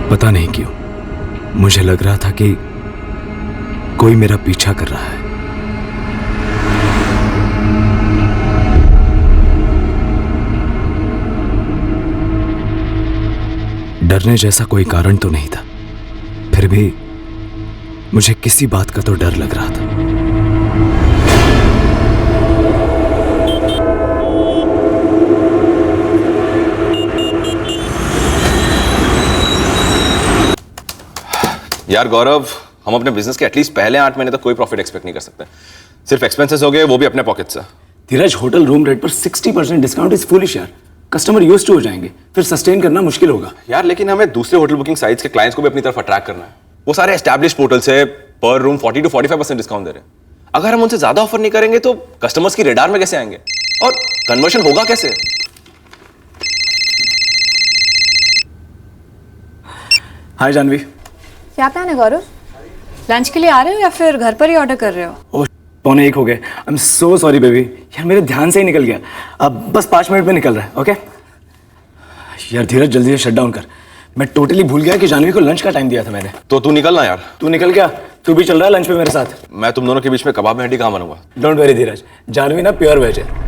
पता नहीं क्यों मुझे लग रहा था कि कोई मेरा पीछा कर रहा है। डरने जैसा कोई कारण तो नहीं था, फिर भी मुझे किसी बात का तो डर लग रहा था। यार गौरव, हम अपने बिजनेस के एटलीस्ट पहले 8 महीने तक कोई प्रॉफिट एक्सपेक्ट नहीं कर सकते। सिर्फ एक्सपेंसेस हो गए, वो भी अपने पॉकेट से। धीरज, होटल रूम रेट पर 60% डिस्काउंट इज फुलिश यार। कस्टमर यूज्ड टू हो जाएंगे, फिर सस्टेन करना मुश्किल होगा। यार लेकिन हमें दूसरे होटल बुकिंग साइट्स के क्लाइंट्स को भी अपनी तरफ अट्रैक्ट करना है। वो सारे एस्टैब्लिश पोर्टल से पर रूम 40 to 45% डिस्काउंट दे रहे हैं। अगर हम उनसे ज्यादा ऑफर नहीं करेंगे तो कस्टमर्स की रेडार में कैसे आएंगे और कन्वर्शन होगा कैसे? हाय जानवी। क्या प्लान है गौरव? लंच के लिए आ रहे हो या फिर घर पर ही ऑर्डर कर रहे हो? ओह, 12:45 हो गए। I am so sorry baby, यार मेरे ध्यान से ही निकल गया। अब बस 5 मिनट में निकल रहा है। ओके यार धीरज, जल्दी से शट डाउन कर। मैं टोटली भूल गया कि जानवी को लंच का टाइम दिया था मैंने। तो तू निकलना यार। तू निकल गया, तू भी चल रहा है लंच पे मेरे साथ। मैं तुम दोनों के बीच में कबाब में हड्डी कहां बनूंगा? डोंट वेरी धीरज, जानवी ना प्योर वेज है।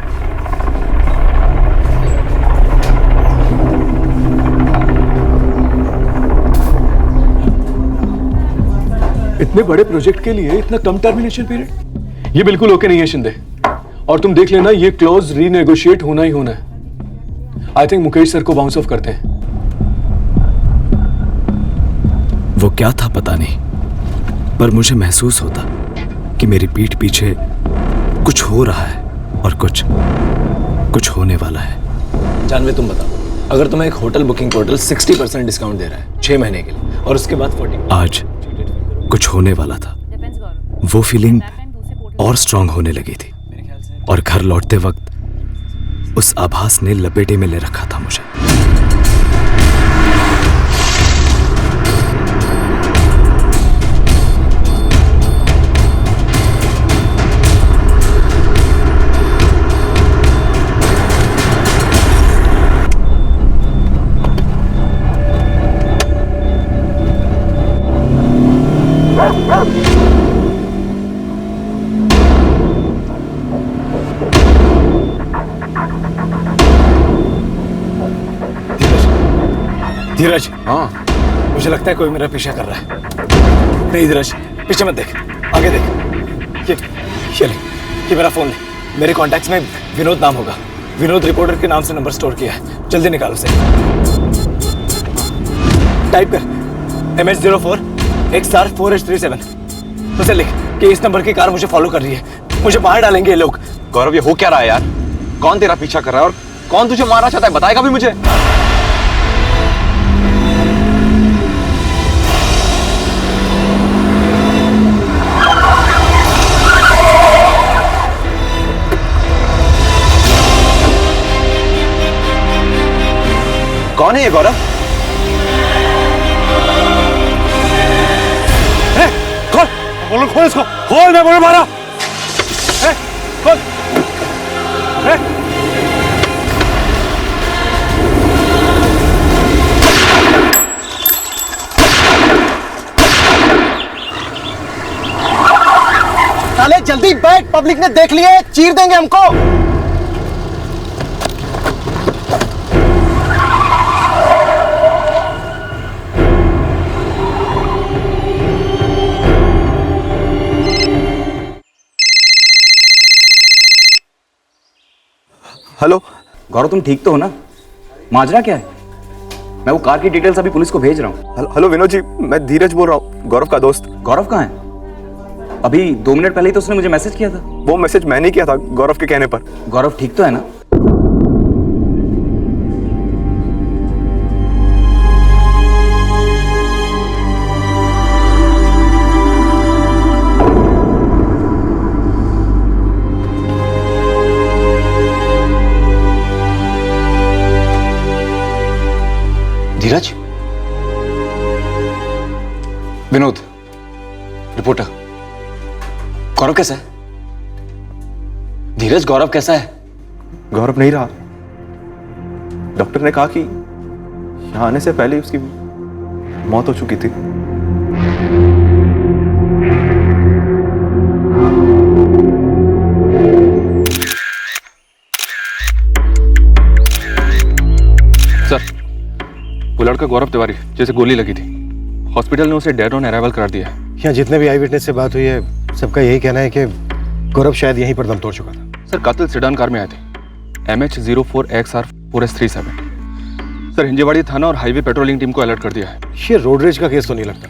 इतने बड़े प्रोजेक्ट के लिए इतना कम टर्मिनेशन पीरियड, ये बिल्कुल ओके नहीं है शिंदे। और तुम देख लेना, ये क्लॉज रीनेगोशिएट होना ही होना है। आई थिंक मुकेश सर को बाउंस ऑफ करते हैं। वो क्या था पता नहीं, पर मुझे महसूस होता कि मेरी पीठ पीछे कुछ हो रहा है और कुछ होने वाला है। जानवी तुम बताओ, अगर तुम्हें एक होटल बुकिंग पोर्टल 60% डिस्काउंट दे रहा है 6 महीने के लिए और उसके बाद 40, आज कुछ होने वाला था। वो फीलिंग और स्ट्रांग होने लगी थी और घर लौटते वक्त उस आभास ने लपेटे में ले रखा था मुझे। धीरज, हाँ मुझे लगता है कोई मेरा पीछा कर रहा है। नहीं धीरज, पीछे मत देख, आगे देख। ये ले, ये मेरा फोन ले। मेरे कॉन्टैक्ट्स में विनोद नाम होगा। विनोद रिपोर्टर के नाम से नंबर स्टोर किया है। जल्दी निकाल उसे। टाइप कर MH04 XR4H37। उसे लिख कि इस नंबर की कार मुझे फॉलो कर रही है। मुझे मार डालेंगे ये लोग। गौरव, ये हो क्या रहा है यार? कौन तेरा पीछा कर रहा है और कौन तुझे मारना चाहता है? बताएगा भी मुझे? कौन है ये गौरव? खोल, बोलो खोल इसको, खोल, मैं बोल मारा। खोल। साले जल्दी बैठ, पब्लिक ने देख लिया है, चीर देंगे हमको। हेलो गौरव, तुम ठीक तो हो ना? माजरा क्या है? मैं वो कार की डिटेल्स अभी पुलिस को भेज रहा हूँ। हेलो विनोद जी, मैं धीरज बोल रहा हूँ, गौरव का दोस्त। गौरव कहाँ है? अभी 2 मिनट पहले ही तो उसने मुझे मैसेज किया था। वो मैसेज मैंने किया था गौरव के कहने पर। गौरव ठीक तो है ना? धीरज, विनोद रिपोर्टर। गौरव कैसा है? धीरज, गौरव कैसा है? गौरव नहीं रहा। डॉक्टर ने कहा कि यहाँ आने से पहले उसकी मौत हो चुकी थी। सर, वो लड़का गौरव तिवारी जैसे गोली लगी थी, हॉस्पिटल ने उसे डेड ऑन अराइवल करार दिया है। यहाँ जितने भी आई विटनेस से बात हुई है सबका यही कहना है कि गौरव शायद यहीं पर दम तोड़ चुका था। सर, कातिल सेडान कार में आए थे, MH04XR4S37। सर, हिंजेवाड़ी थाना और हाईवे पेट्रोलिंग टीम को अलर्ट कर दिया है। ये रोड रेज का केस तो नहीं लगता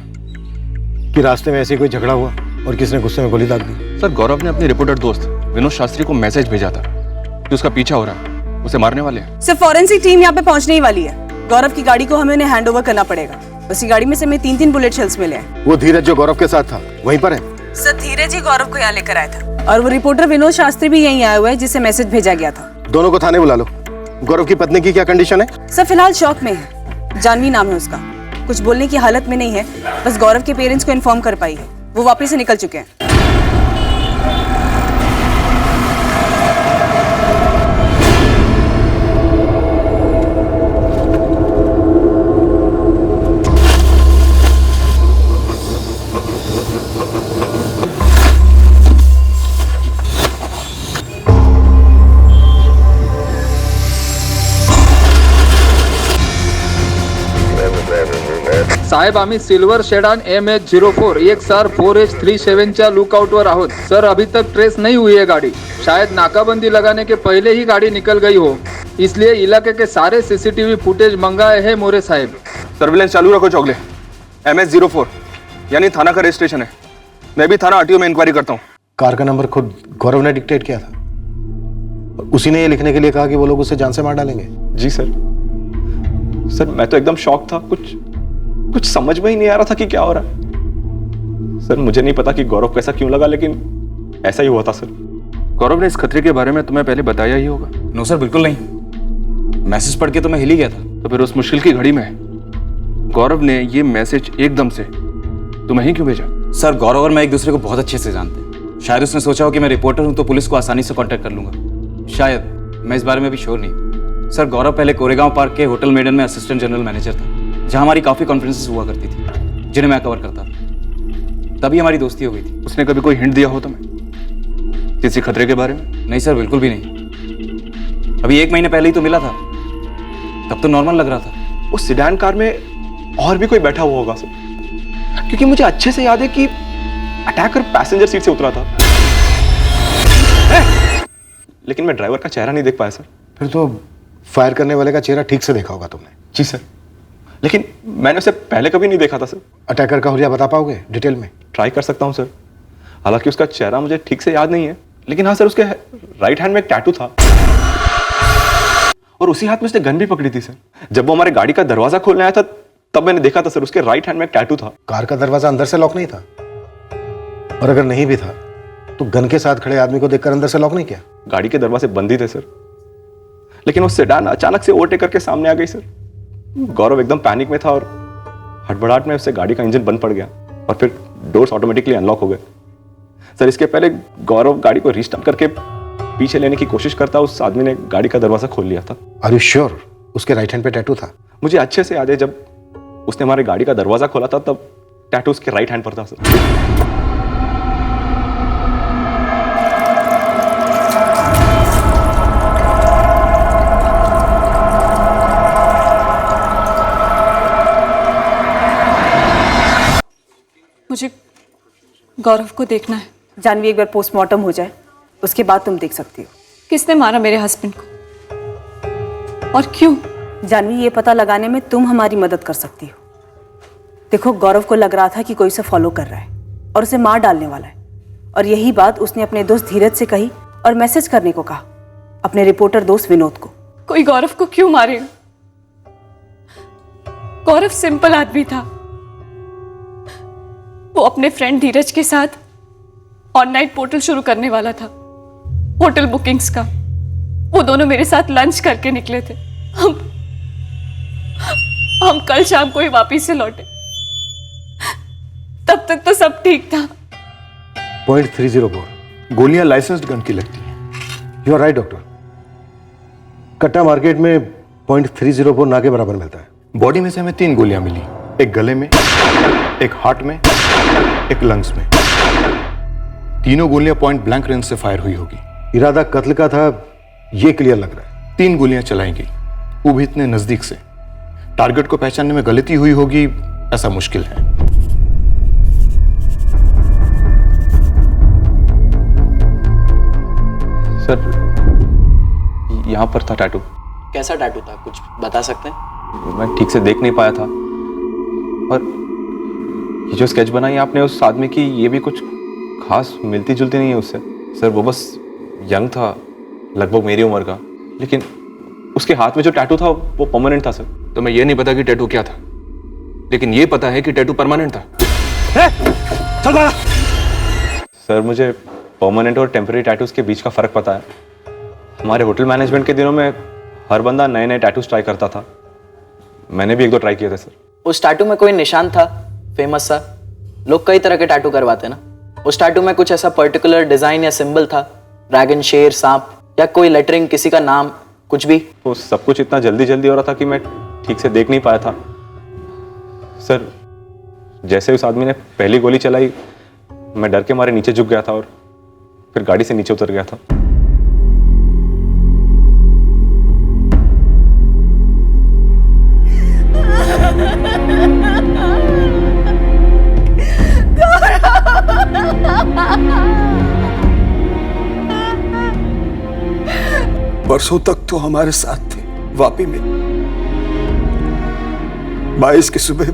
कि रास्ते में ऐसे कोई झगड़ा हुआ और किसने गुस्से में गोली दाग दी। सर, गौरव ने अपने रिपोर्टर दोस्त विनोद शास्त्री को मैसेज भेजा था कि उसका पीछा हो रहा है, उसे मारने वाले हैं। सर, फॉरेंसिक टीम यहाँ पे पहुंचने ही वाली है। गौरव की गाड़ी को हमें उन्हें हैंड ओवर करना पड़ेगा। उसी गाड़ी में से हमें 3 बुलेट शेल्स मिले हैं। वो धीरज जो गौरव के साथ था वहीं पर है। सर, धीरज ही गौरव को यहाँ लेकर आया था और वो रिपोर्टर विनोद शास्त्री भी यहीं आया हुआ है जिसे मैसेज भेजा गया था। दोनों को थाने बुला लो। गौरव की पत्नी की क्या कंडीशन है? सर, फिलहाल शॉक में है। जानवी नाम है उसका, कुछ बोलने की हालत में नहीं है। बस गौरव के पेरेंट्स को इन्फॉर्म कर पाई है, वो वापस से निकल चुके हैं। साहेब, आम्ही सिल्वर शेडान MH04 XR4H37च्या लुकआउटवर आहोत। सर, अभी तक ट्रेस नहीं हुई है गाड़ी। शायद नाकाबंदी लगाने के पहले ही गाड़ी निकल गई हो, इसलिए इलाके के सारे CCTV फुटेज मंगाए हैं मोरे साहेब। सर्विलेंस चालू रखो चौगले। MH04 यानी थाना का रजिस्ट्रेशन है। मैं भी थाना RTO में इंक्वायरी करता हूँ। कार का नंबर खुद गौरव ने डिक्टेट किया था। उसी ने ये लिखने के लिए कहा कि वो लोग उसे जान से मार डालेंगे। जी सर। सर, मैं तो एकदम शॉक था, कुछ समझ में ही नहीं आ रहा था कि क्या हो रहा है। सर, मुझे नहीं पता कि गौरव को ऐसा क्यों लगा, लेकिन ऐसा ही हुआ था सर। गौरव ने इस खतरे के बारे में तुम्हें पहले बताया ही होगा। नो सर, बिल्कुल नहीं। मैसेज पढ़ के तो मैं हिल ही गया था। तो फिर उस मुश्किल की घड़ी में गौरव ने ये मैसेज एकदम से तुम्हें ही क्यों भेजा? सर, गौरव और मैं एक दूसरे को बहुत अच्छे से जानते हैं। शायद उसने सोचा हो कि मैं रिपोर्टर हूं तो पुलिस को आसानी से कांटेक्ट कर लूंगा। शायद, मैं इस बारे में भी श्योर नहीं। सर, गौरव पहले कोरेगांव पार्क के होटल मेडन में असिस्टेंट जनरल मैनेजर था, जहां हमारी काफी कॉन्फ्रेंसेस हुआ करती थी जिन्हें मैं कवर करता था। तभी हमारी दोस्ती हो गई थी। उसने कभी कोई हिंट दिया हो तुम्हें किसी खतरे के बारे में? नहीं सर, बिल्कुल भी नहीं। अभी 1 महीने पहले ही तो मिला था, तब तो नॉर्मल लग रहा था। उस सिडान कार में और भी कोई बैठा हुआ होगा सर, क्योंकि मुझे अच्छे से याद है कि अटैकर पैसेंजर सीट से उतरा था। लेकिन मैं ड्राइवर का चेहरा नहीं देख पाया सर। फिर तो फायर करने वाले का चेहरा ठीक से देखा होगा तुमने। जी सर, लेकिन मैंने उसे पहले कभी नहीं देखा था सर। अटैकर का हुलिया बता पाओगे डिटेल में? ट्राई कर सकता हूं सर, हालांकि उसका चेहरा मुझे ठीक से याद नहीं है। लेकिन हाँ सर, उसके राइट हैंड में एक टैटू था और उसी हाथ में उसने गन भी पकड़ी थी सर। जब वो हमारे गाड़ी का दरवाजा खोलने आया था तब मैंने देखा था सर, उसके राइट हैंड में एक टैटू था। कार का दरवाजा अंदर से लॉक नहीं था? और अगर नहीं भी था तो गन के साथ खड़े आदमी को देखकर अंदर से लॉक नहीं किया? गाड़ी के दरवाजे बंद ही थे सर, लेकिन वो सेडान अचानक से ओवरटेक करके सामने आ गई सर। गौरव एकदम पैनिक में था और हड़बड़ाहट में उससे गाड़ी का इंजन बंद पड़ गया और फिर डोर्स ऑटोमेटिकली अनलॉक हो गए सर। इसके पहले गौरव गाड़ी को रीस्टार्ट करके पीछे लेने की कोशिश करता, उस आदमी ने गाड़ी का दरवाजा खोल लिया था। आर यू श्योर उसके राइट हैंड पे टैटू था? मुझे अच्छे से याद है, जब उसने हमारी गाड़ी का दरवाजा खोला था तब टैटू उसके राइट हैंड पर था सर। मुझे गौरव को देखना है। जानवी, एक बार पोस्टमार्टम हो जाए उसके बाद तुम देख सकती हो। किसने मारा मेरे हस्बैंड को और क्यों? जानवी, ये पता लगाने में तुम हमारी मदद कर सकती हो। देखो, गौरव को लग रहा था कि कोई उसे फॉलो कर रहा है और उसे मार डालने वाला है, और यही बात उसने अपने दोस्त धीरज से कही और मैसेज करने को कहा अपने रिपोर्टर दोस्त विनोद को। कोई गौरव को क्यों मारेगा? गौरव सिंपल आदमी था। वो अपने फ्रेंड धीरज के साथ ऑनलाइन पोर्टल शुरू करने वाला था, होटल बुकिंग्स का। वो दोनों मेरे साथ लंच करके निकले थे। हम कल शाम को ही वापिस से लौटे। तब तक तो सब ठीक था। .304 गोलियां लाइसेंस्ड गन की लगती हैं। You are right doctor. कट्टा मार्केट में .304 ना के बराबर मिलता है। बॉडी में से हमें 3 गोलियां मिली। एक गले में, एक हार्ट में, एक लंग्स में। तीनों गोलियां पॉइंट ब्लैंक रेंज से फायर हुई होगी। इरादा कत्ल का था, यह क्लियर लग रहा है। 3 गोलियां चलाई गई, वो भी इतने नजदीक से। टारगेट को पहचानने में गलती हुई होगी ऐसा मुश्किल है। सर, यहां पर था टैटू। कैसा टैटू था, कुछ बता सकते हैं? मैं ठीक से देख नहीं पाया था, और ये जो स्केच बनाई आपने उस आदमी की, ये भी कुछ खास मिलती जुलती नहीं है उससे। सर, वो बस यंग था, लगभग मेरी उम्र का, लेकिन उसके हाथ में जो टैटू था वो परमानेंट था। सर, तो मैं ये नहीं पता कि टैटू क्या था, लेकिन ये पता है कि टैटू परमानेंट था। चल भागा। सर, मुझे परमानेंट और टेम्पररी टैटूज के बीच का फर्क पता है। हमारे होटल मैनेजमेंट के दिनों में हर बंदा नए नए टैटूज ट्राई करता था। मैंने भी 1-2 ट्राई किए थे सर। उस टैटू में कोई निशान था फेमस सा? लोग कई तरह के टैटू करवाते ना। उस टैटू में कुछ ऐसा पर्टिकुलर डिजाइन या सिंबल था? ड्रैगन, शेर, सांप, या कोई लेटरिंग, किसी का नाम, कुछ भी? वो सब कुछ इतना जल्दी जल्दी हो रहा था कि मैं ठीक से देख नहीं पाया था। सर, जैसे उस आदमी ने पहली गोली चलाई, मैं डर के मारे नीचे झुक गया था और फिर गाड़ी से नीचे उतर गया था। बरसों तक तो हमारे साथ थे वापी में। 22 की सुबह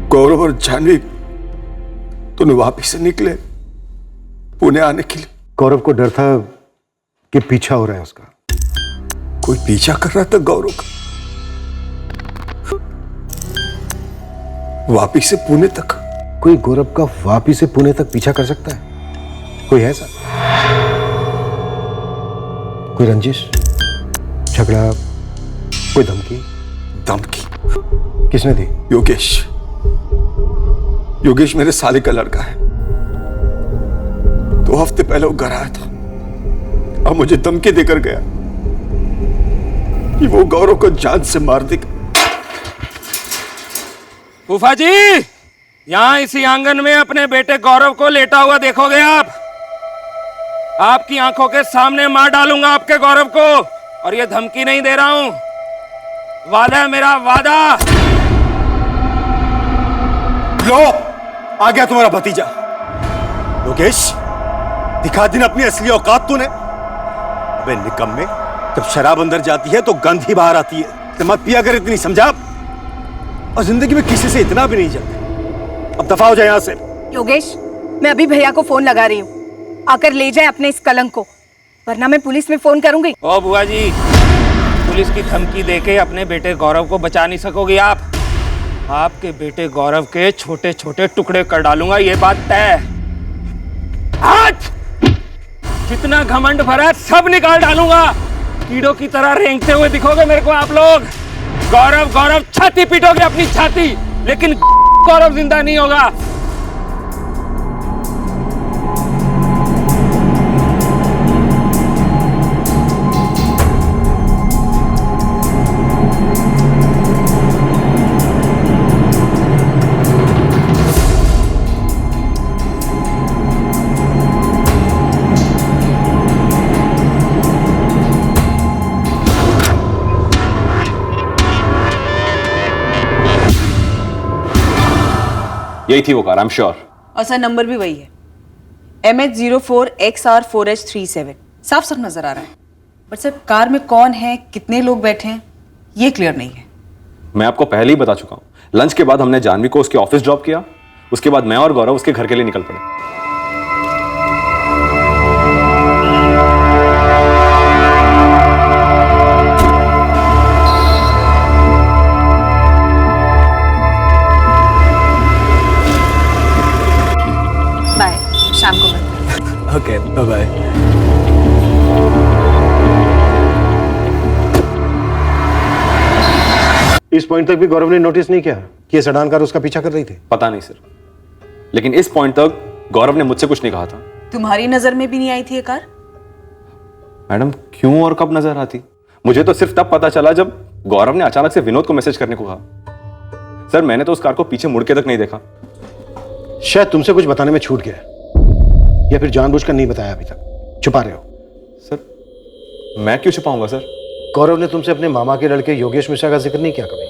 गौरव और जानवी दोनों वापी से निकले पुणे आने के लिए। गौरव को डर था कि पीछा हो रहा है उसका। कोई पीछा कर रहा था गौरव का, वापी से पुणे तक। कोई गौरव का वापी से पुणे तक पीछा कर सकता है? कोई है ऐसा? कोई रंजिश, झगड़ा, कोई धमकी? धमकी किसने दी? योगेश मेरे साले का लड़का है। 2 हफ्ते पहले वो घर आया था और मुझे धमकी देकर गया कि वो गौरव को जान से मार देगा। फूफा जी, यहां इसी आंगन में अपने बेटे गौरव को लेटा हुआ देखोगे आप। आपकी आंखों के सामने मार डालूंगा आपके गौरव को, और ये धमकी नहीं दे रहा हूं, वादा है मेरा, वादा। लो, आ गया तुम्हारा भतीजा योगेश। दिखा दिन अपनी असली औकात तूने। अबे निकम्मे, जब शराब अंदर जाती है तो गंध ही बाहर आती है। तो मत पिया कर इतनी, समझा? और जिंदगी में किसी से इतना भी नहीं जलता। अब दफा हो जाए यहां से। योगेश, मैं अभी भैया को फोन लगा रही हूँ, आकर ले जाए अपने इस कलंक को, वरना मैं पुलिस में फोन करूंगी। ओ बुआ जी, पुलिस की धमकी देके अपने बेटे गौरव को बचा नहीं सकोगी आप। आपके बेटे गौरव के छोटे छोटे टुकड़े कर डालूंगा, ये बात तय। आज जितना घमंड भरा है सब निकाल डालूंगा। कीड़ों की तरह रेंगते हुए दिखोगे मेरे को आप लोग। गौरव गौरव छाती पीटोगे अपनी छाती, लेकिन गौरव जिंदा नहीं होगा। यही थी वो कार, आई एम श्योर। और सर नंबर भी वही है, MH04XR4H37। साफ साफ नजर आ रहा है, बट सर कार में कौन है, कितने लोग बैठे हैं, ये क्लियर नहीं है। मैं आपको पहले ही बता चुका हूं। लंच के बाद हमने जानवी को उसके ऑफिस ड्रॉप किया, उसके बाद मैं और गौरव उसके घर के लिए निकल पड़े। बाय, शाम को मिलते हैं। Okay, bye bye. इस पॉइंट तक भी गौरव ने नोटिस नहीं किया कि ये सेडान कार उसका पीछा कर रही थी? पता नहीं सर, लेकिन इस पॉइंट तक गौरव ने मुझसे कुछ नहीं कहा था। तुम्हारी नजर में भी नहीं आई थी ये कार? मैडम, क्यों और कब नजर आती? मुझे तो सिर्फ तब पता चला जब गौरव ने अचानक से विनोद को मैसेज करने को कहा। सर मैंने तो उस कार को पीछे मुड़ के तक नहीं देखा। शायद तुमसे कुछ बताने में छूट गया, या फिर जानबूझकर नहीं बताया अभी तक, छुपा रहे हो। सर मैं क्यों छुपाऊंगा सर? गौरव ने तुमसे अपने मामा के लड़के योगेश मिश्रा का जिक्र नहीं किया कभी?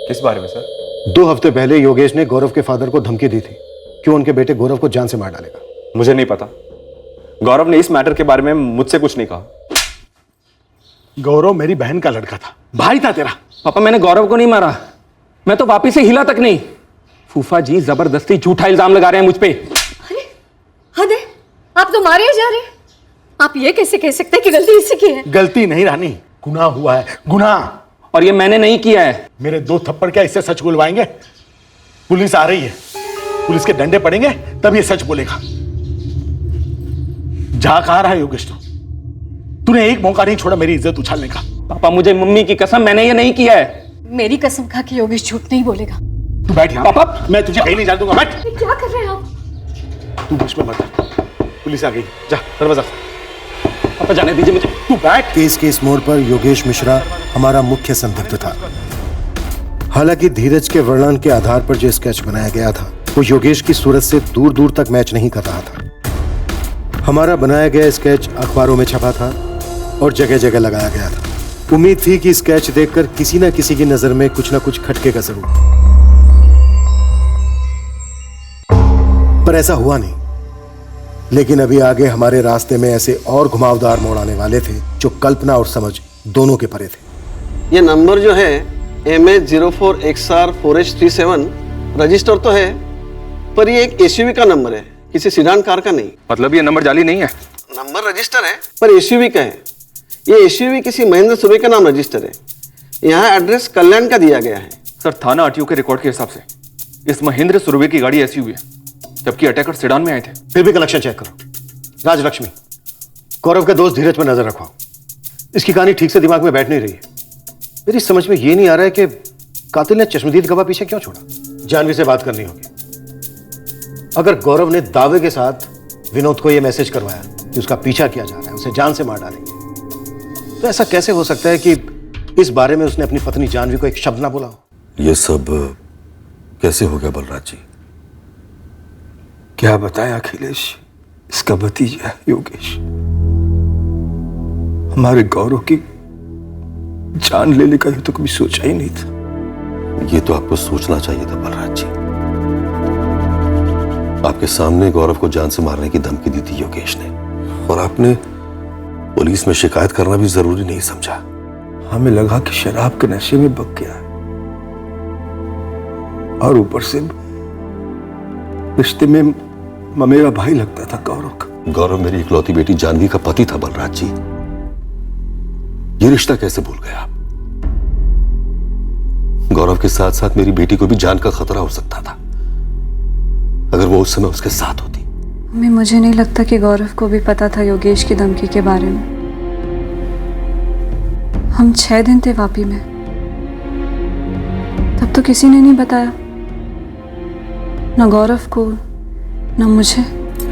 किस बारे में सर? 2 हफ्ते पहले योगेश ने गौरव के फादर को धमकी दी थी कि वो उनके बेटे गौरव को जान से मार डालेगा। मुझे नहीं पता, गौरव ने इस मैटर के बारे में मुझसे कुछ नहीं कहा। गौरव मेरी बहन का लड़का था, भाई था तेरा। पापा मैंने गौरव को नहीं मारा, मैं तो वापिस से हिला तक नहीं। फूफा जी जबरदस्ती झूठा इल्जाम लगा रहे हैं मुझ पे। अरे हद है, आप तो मारे जा रहे हैं। आप ये कैसे कह सकते हैं कि गलती इससे की है? गलती नहीं रानी, गुनाह हुआ है, गुनाह। और ये मैंने नहीं किया है। मेरे 2 थप्पड़ क्या इससे सच बुलवाएंगे? पुलिस आ रही है, पुलिस के डंडे पड़ेंगे तब ये सच बोलेगा। जा कहा रहा है योगेश? तूने एक मौका नहीं छोड़ा मेरी इज्जत उछालने का। पापा मुझे मम्मी की कसम, मैंने ये नहीं किया है। मेरी कसम खा के योगेश झूठ नहीं बोलेगा। तू बैठ यहाँ। पापा मैं तुझे कहीं नहीं जाने दूंगा, बैठ। क्या कर रहे हैं आप? तू बीच में मत आ। पुलिस आ गई, जा दरवाजा। पापा जाने दीजिए मुझे। तू बैठ। केस के इस मोड़ पर योगेश मिश्रा हमारा मुख्य संदिग्ध था। हालांकि धीरज के वर्णन के आधार पर जो स्केच बनाया गया था वो योगेश की सूरत से दूर दूर तक मैच नहीं कर रहा था। हमारा बनाया गया स्केच अखबारों में छपा था और जगह जगह लगाया गया था। उम्मीद थी कि स्केच देखकर किसी न किसी की नजर में कुछ न कुछ खटकेगा जरूर, पर ऐसा हुआ नहीं। लेकिन अभी आगे हमारे रास्ते में ऐसे और घुमावदार मोड़ आने वाले थे जो कल्पना और समझ दोनों के परे थे। ये नंबर जो है MH04XR4H37 रजिस्टर तो है, पर ये एक एसयूवी का नंबर है, किसी सिडान कार का नहीं। मतलब ये नंबर जाली नहीं है? नंबर रजिस्टर है पर एसयूवी का है। ये एसयूवी किसी महेंद्र सुर्वे के नाम रजिस्टर है। यहाँ एड्रेस कल्याण का दिया गया है। सर थाना आरटीओ के रिकॉर्ड के हिसाब से इस महेंद्र सुर्वे की गाड़ी एसयूवी है, जबकि अटैकर सेडान में आए थे। फिर भी कनेक्शन चेक करो। राजलक्ष्मी, गौरव के दोस्त धीरज पर नजर रखवाओ। इसकी कहानी ठीक से दिमाग में बैठ नहीं रही है। मेरी समझ में ये नहीं आ रहा है कि कातिल ने चश्मदीद गवाह पीछे क्यों छोड़ा। जानवी से बात करनी होगी। अगर गौरव ने दावे के साथ विनोद को यह मैसेज करवाया कि उसका पीछा किया जा रहा है, उसे जान से मार डालेंगे, तो ऐसा कैसे हो सकता है कि इस बारे में उसने अपनी पत्नी जानवी को एक शब्द ना बोला हो? यह सब कैसे हो गया बलराज जी? क्या बताया अखिलेश, इसका भतीजा योगेश हमारे गौरव की जान लेने का तो कभी सोचा ही नहीं था। ये तो आपको सोचना चाहिए था बलराज जी। आपके सामने गौरव को जान से मारने की धमकी दी थी योगेश ने, और आपने पुलिस में शिकायत करना भी जरूरी नहीं समझा। हमें लगा कि शराब के नशे में बक गया और ऊपर से रिश्ते में मेरा भाई लगता था गौरव का। गौरव मेरी इकलौती बेटी जानवी का पति था बलराज जी। ये रिश्ता कैसे भूल गए आप? गौरव के साथ साथ मेरी बेटी को भी जान का खतरा हो सकता था अगर वो उस समय उसके साथ होती। मुझे नहीं लगता कि गौरव को भी पता था योगेश की धमकी के बारे में। हम 6 दिन थे वापी में, तब तो किसी ने नहीं बताया, ना गौरव को ना मुझे।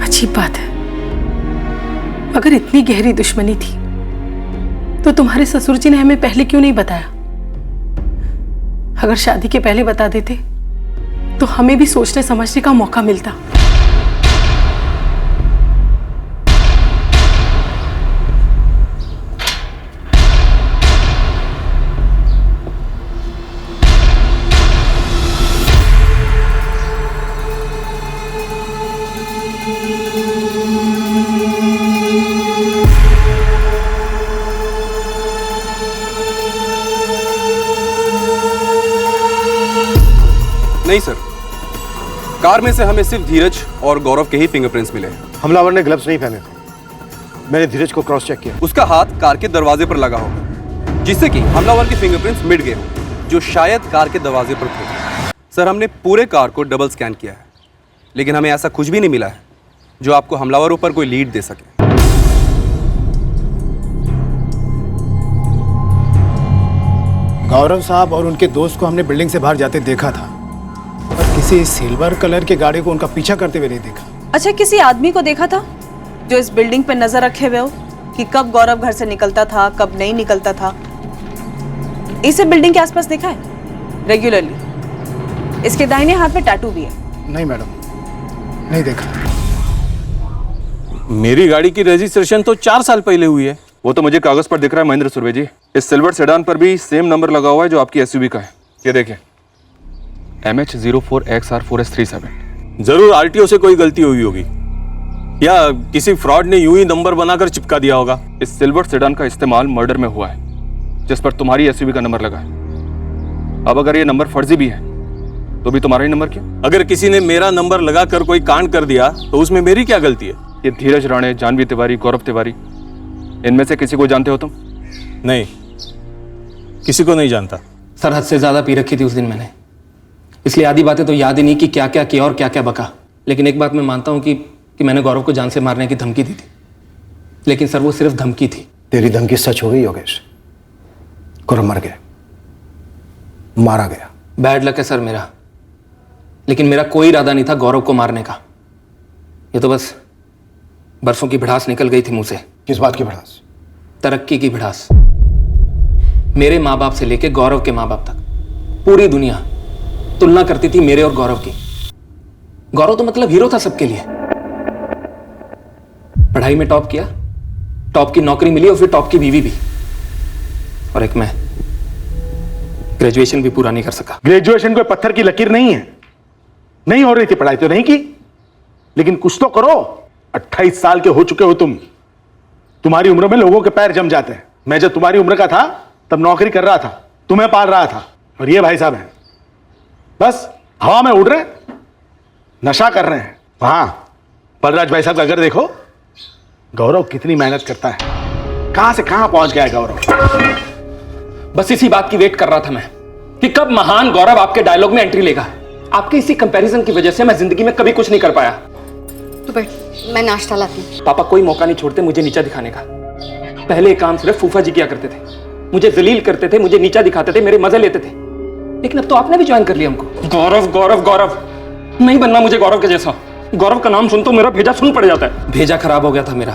अजीब बात है, अगर इतनी गहरी दुश्मनी थी तो तुम्हारे ससुर जी ने हमें पहले क्यों नहीं बताया? अगर शादी के पहले बता देते तो हमें भी सोचने समझने का मौका मिलता। नहीं सर, कार में से हमें सिर्फ धीरज और गौरव के ही फिंगरप्रिंट्स मिले हैं। हमलावर ने ग्लव्स नहीं पहने थे। मैंने धीरज को क्रॉस चेक किया। उसका हाथ कार के दरवाजे पर लगा होगा, जिससे कि हमलावर के फिंगरप्रिंट्स मिट गए हों, जो शायद कार के दरवाजे पर थे। सर हमने पूरे कार को डबल स्कैन किया है, लेकिन हमें ऐसा कुछ भी नहीं मिला है जो आपको हमलावरों पर कोई लीड दे सके। गौरव साहब और उनके दोस्त को हमने बिल्डिंग से बाहर जाते देखा था, और किसी सिल्वर कलर के गाड़ी को उनका पीछा करते हुए नहीं देखा। अच्छा, किसी आदमी को देखा था जो इस बिल्डिंग पे नजर रखे हुए हो कि कब गौरव घर से निकलता था, कब नहीं निकलता था? इसे बिल्डिंग के आसपास देखा है रेगुलरली? इसके दाहिने हाथ में टैटू भी है। नहीं मैडम, नहीं देखा। मेरी गाड़ी की रजिस्ट्रेशन तो 4 साल पहले हुई है। वो तो मुझे कागज पर दिख रहा है महेंद्र सुर्वे जी। इस सिल्वर सेडान पर भी सेम नंबर लगा हुआ है जो आपकी एसयूवी का है। ये देखिए, MH04XR4S37। जरूर आरटीओ से कोई गलती हुई होगी या किसी फ्रॉड ने यूं ही नंबर बनाकर चिपका दिया होगा। इस सिल्वर सेडान का इस्तेमाल मर्डर में हुआ है जिस पर तुम्हारी एसयूवी का नंबर लगा है। अब अगर ये नंबर फर्जी भी है तो भी तुम्हारा ही नंबर क्यों? अगर किसी ने मेरा नंबर लगाकर कोई कांड कर दिया तो उसमें मेरी क्या गलती है? ये धीरज राणे, जानवी तिवारी, गौरव तिवारी, इनमें से किसी को जानते हो तुम? नहीं, किसी को नहीं जानता। सर हद से ज्यादा पी रखी थी उस दिन मैंने, इसलिए आधी बातें तो याद ही नहीं कि क्या क्या किया और क्या क्या बका। लेकिन एक बात मैं मानता हूँ कि मैंने गौरव को जान से मारने की धमकी दी थी, लेकिन सर वो सिर्फ धमकी थी। तेरी धमकी सच हो गई योगेश। गौरव मर गया, मारा गया। बैड लक है सर मेरा, लेकिन मेरा कोई इरादा नहीं था गौरव को मारने का। ये तो बस बरसों की भड़ास निकल गई थी मुंह से। किस बात की भड़ास? तरक्की की भड़ास। मेरे माँ बाप से लेके गौरव के माँ बाप तक पूरी दुनिया तुलना करती थी मेरे और गौरव की। गौरव तो मतलब हीरो था सबके लिए। पढ़ाई में टॉप किया, टॉप की नौकरी मिली और फिर टॉप की बीवी भी। और एक मैं ग्रेजुएशन भी पूरा नहीं कर सका। ग्रेजुएशन कोई पत्थर की लकीर नहीं है। नहीं हो रही थी पढ़ाई तो नहीं की, लेकिन कुछ तो करो। 28 साल के हो चुके हो तुम। तुम्हारी उम्र में लोगों के पैर जम जाते हैं। मैं जब तुम्हारी उम्र का था तब नौकरी कर रहा था, तुम्हें पाल रहा था, और ये भाई साहब हैं बस हवा में उड़ रहे, नशा कर रहे हैं। वहां बलराज भाई साहब का घर देखो, गौरव कितनी मेहनत करता है, कहां से कहां पहुंच गया है गौरव। बस इसी बात की वेट कर रहा था मैं कि कब महान गौरव आपके डायलॉग में एंट्री लेगा। आपके इसी कंपैरिजन की वजह से मैं जिंदगी में कभी कुछ नहीं कर पाया। तो बैठ, मैं नाश्ता लाती हूँ। पापा कोई मौका नहीं छोड़ते मुझे नीचा दिखाने का। पहले ये काम सिर्फ फूफा जी किया करते थे, मुझे जलील करते थे, मुझे नीचा दिखाते थे, मेरे मजे लेते थे। लेकिन अब तो आपने भी ज्वाइन कर लिया हमको। गौरव गौरव गौरव नहीं बनना मुझे गौरव के जैसा। गौरव का नाम सुन तो मेरा भेजा सुन पड़ जाता है। भेजा खराब हो गया था मेरा,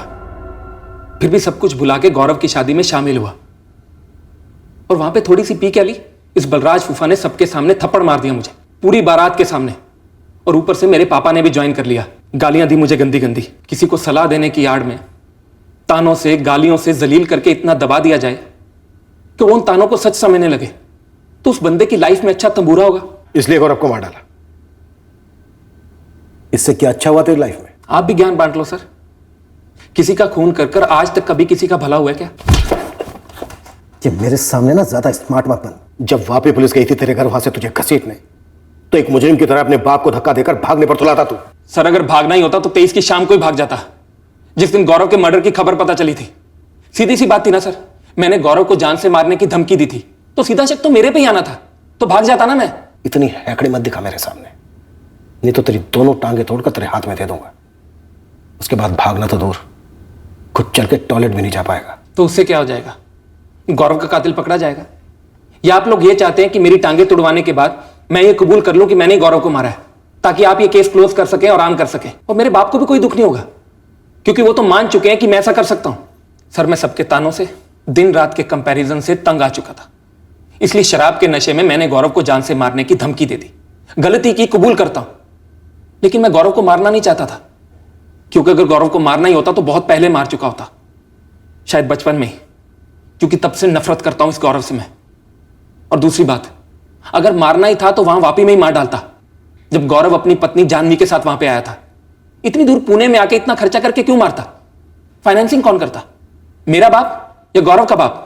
फिर भी सब कुछ भुला के गौरव की शादी में शामिल हुआ। और वहां पे थोड़ी सी पी क्या ली, इस बलराज फूफा ने सबके सामने थप्पड़ मार दिया मुझे, पूरी बारात के सामने। और ऊपर से मेरे पापा ने भी ज्वाइन कर लिया। गालियां दी मुझे गंदी गंदी। किसी को सलाह देने की आड़ में तानों से गालियों से जलील करके इतना दबा दिया जाए कि वो उन तानों को सच समझने लगे, तो उस बंदे की लाइफ में अच्छा तंबूरा होगा। इसलिए गौरव को मार डाला। इससे क्या अच्छा हुआ तेरी लाइफ में? आप भी ज्ञान बांट लो सर। किसी का खून कर कर आज तक कभी किसी का भला हुआ है क्या? ये मेरे सामने ना ज्यादा स्मार्ट मत बन। जब वहां पे पुलिस गई थी तेरे घर वहां से तुझे घसीटने, तो एक मुजरिम की तरह अपने बाप को धक्का देकर भागने पर तुला था तू। सर अगर भागना ही होता तो 23 की शाम को ही भाग जाता, जिस दिन गौरव के मर्डर की खबर पता चली थी। सीधी सी बात थी ना सर, मैंने गौरव को जान से मारने की धमकी दी थी, तो सीधा शक तो मेरे पे ही आना था, तो भाग जाता ना मैं। इतनी हैकड़ी मत दिखा मेरे सामने, नहीं तो तेरी दोनों टांगे तोड़कर तेरे हाथ में दे दूंगा। उसके बाद भागना तो दूर, खुद चल के टॉयलेट भी नहीं जा पाएगा। तो उससे क्या हो जाएगा? गौरव का कातिल पकड़ा जाएगा? या आप लोग ये चाहते हैं कि मेरी टांगे तुड़वाने के बाद मैं ये कबूल कर लूं कि मैंने गौरव को मारा है, ताकि आप ये केस क्लोज कर सकें और आम कर सकें, और मेरे बाप को भी कोई दुख नहीं होगा, क्योंकि वो तो मान चुके हैं कि मैं ऐसा कर सकता हूं। सर मैं सबके तानों से, दिन रात के कंपैरिजन से तंग आ चुका था, इसलिए शराब के नशे में मैंने गौरव को जान से मारने की धमकी दे दी। गलती की कबूल करता हूं, लेकिन मैं गौरव को मारना नहीं चाहता था, क्योंकि अगर गौरव को मारना ही होता तो बहुत पहले मार चुका होता, शायद बचपन में ही, क्योंकि तब से नफरत करता हूं इस गौरव से मैं। और दूसरी बात, अगर मारना ही था तो वहां वापी में ही मार डालता, जब गौरव अपनी पत्नी जानवी के साथ वहां पे आया था। इतनी दूर पुणे में आके इतना खर्चा करके क्यों मारता? फाइनेंसिंग कौन करता, मेरा बाप या गौरव का बाप?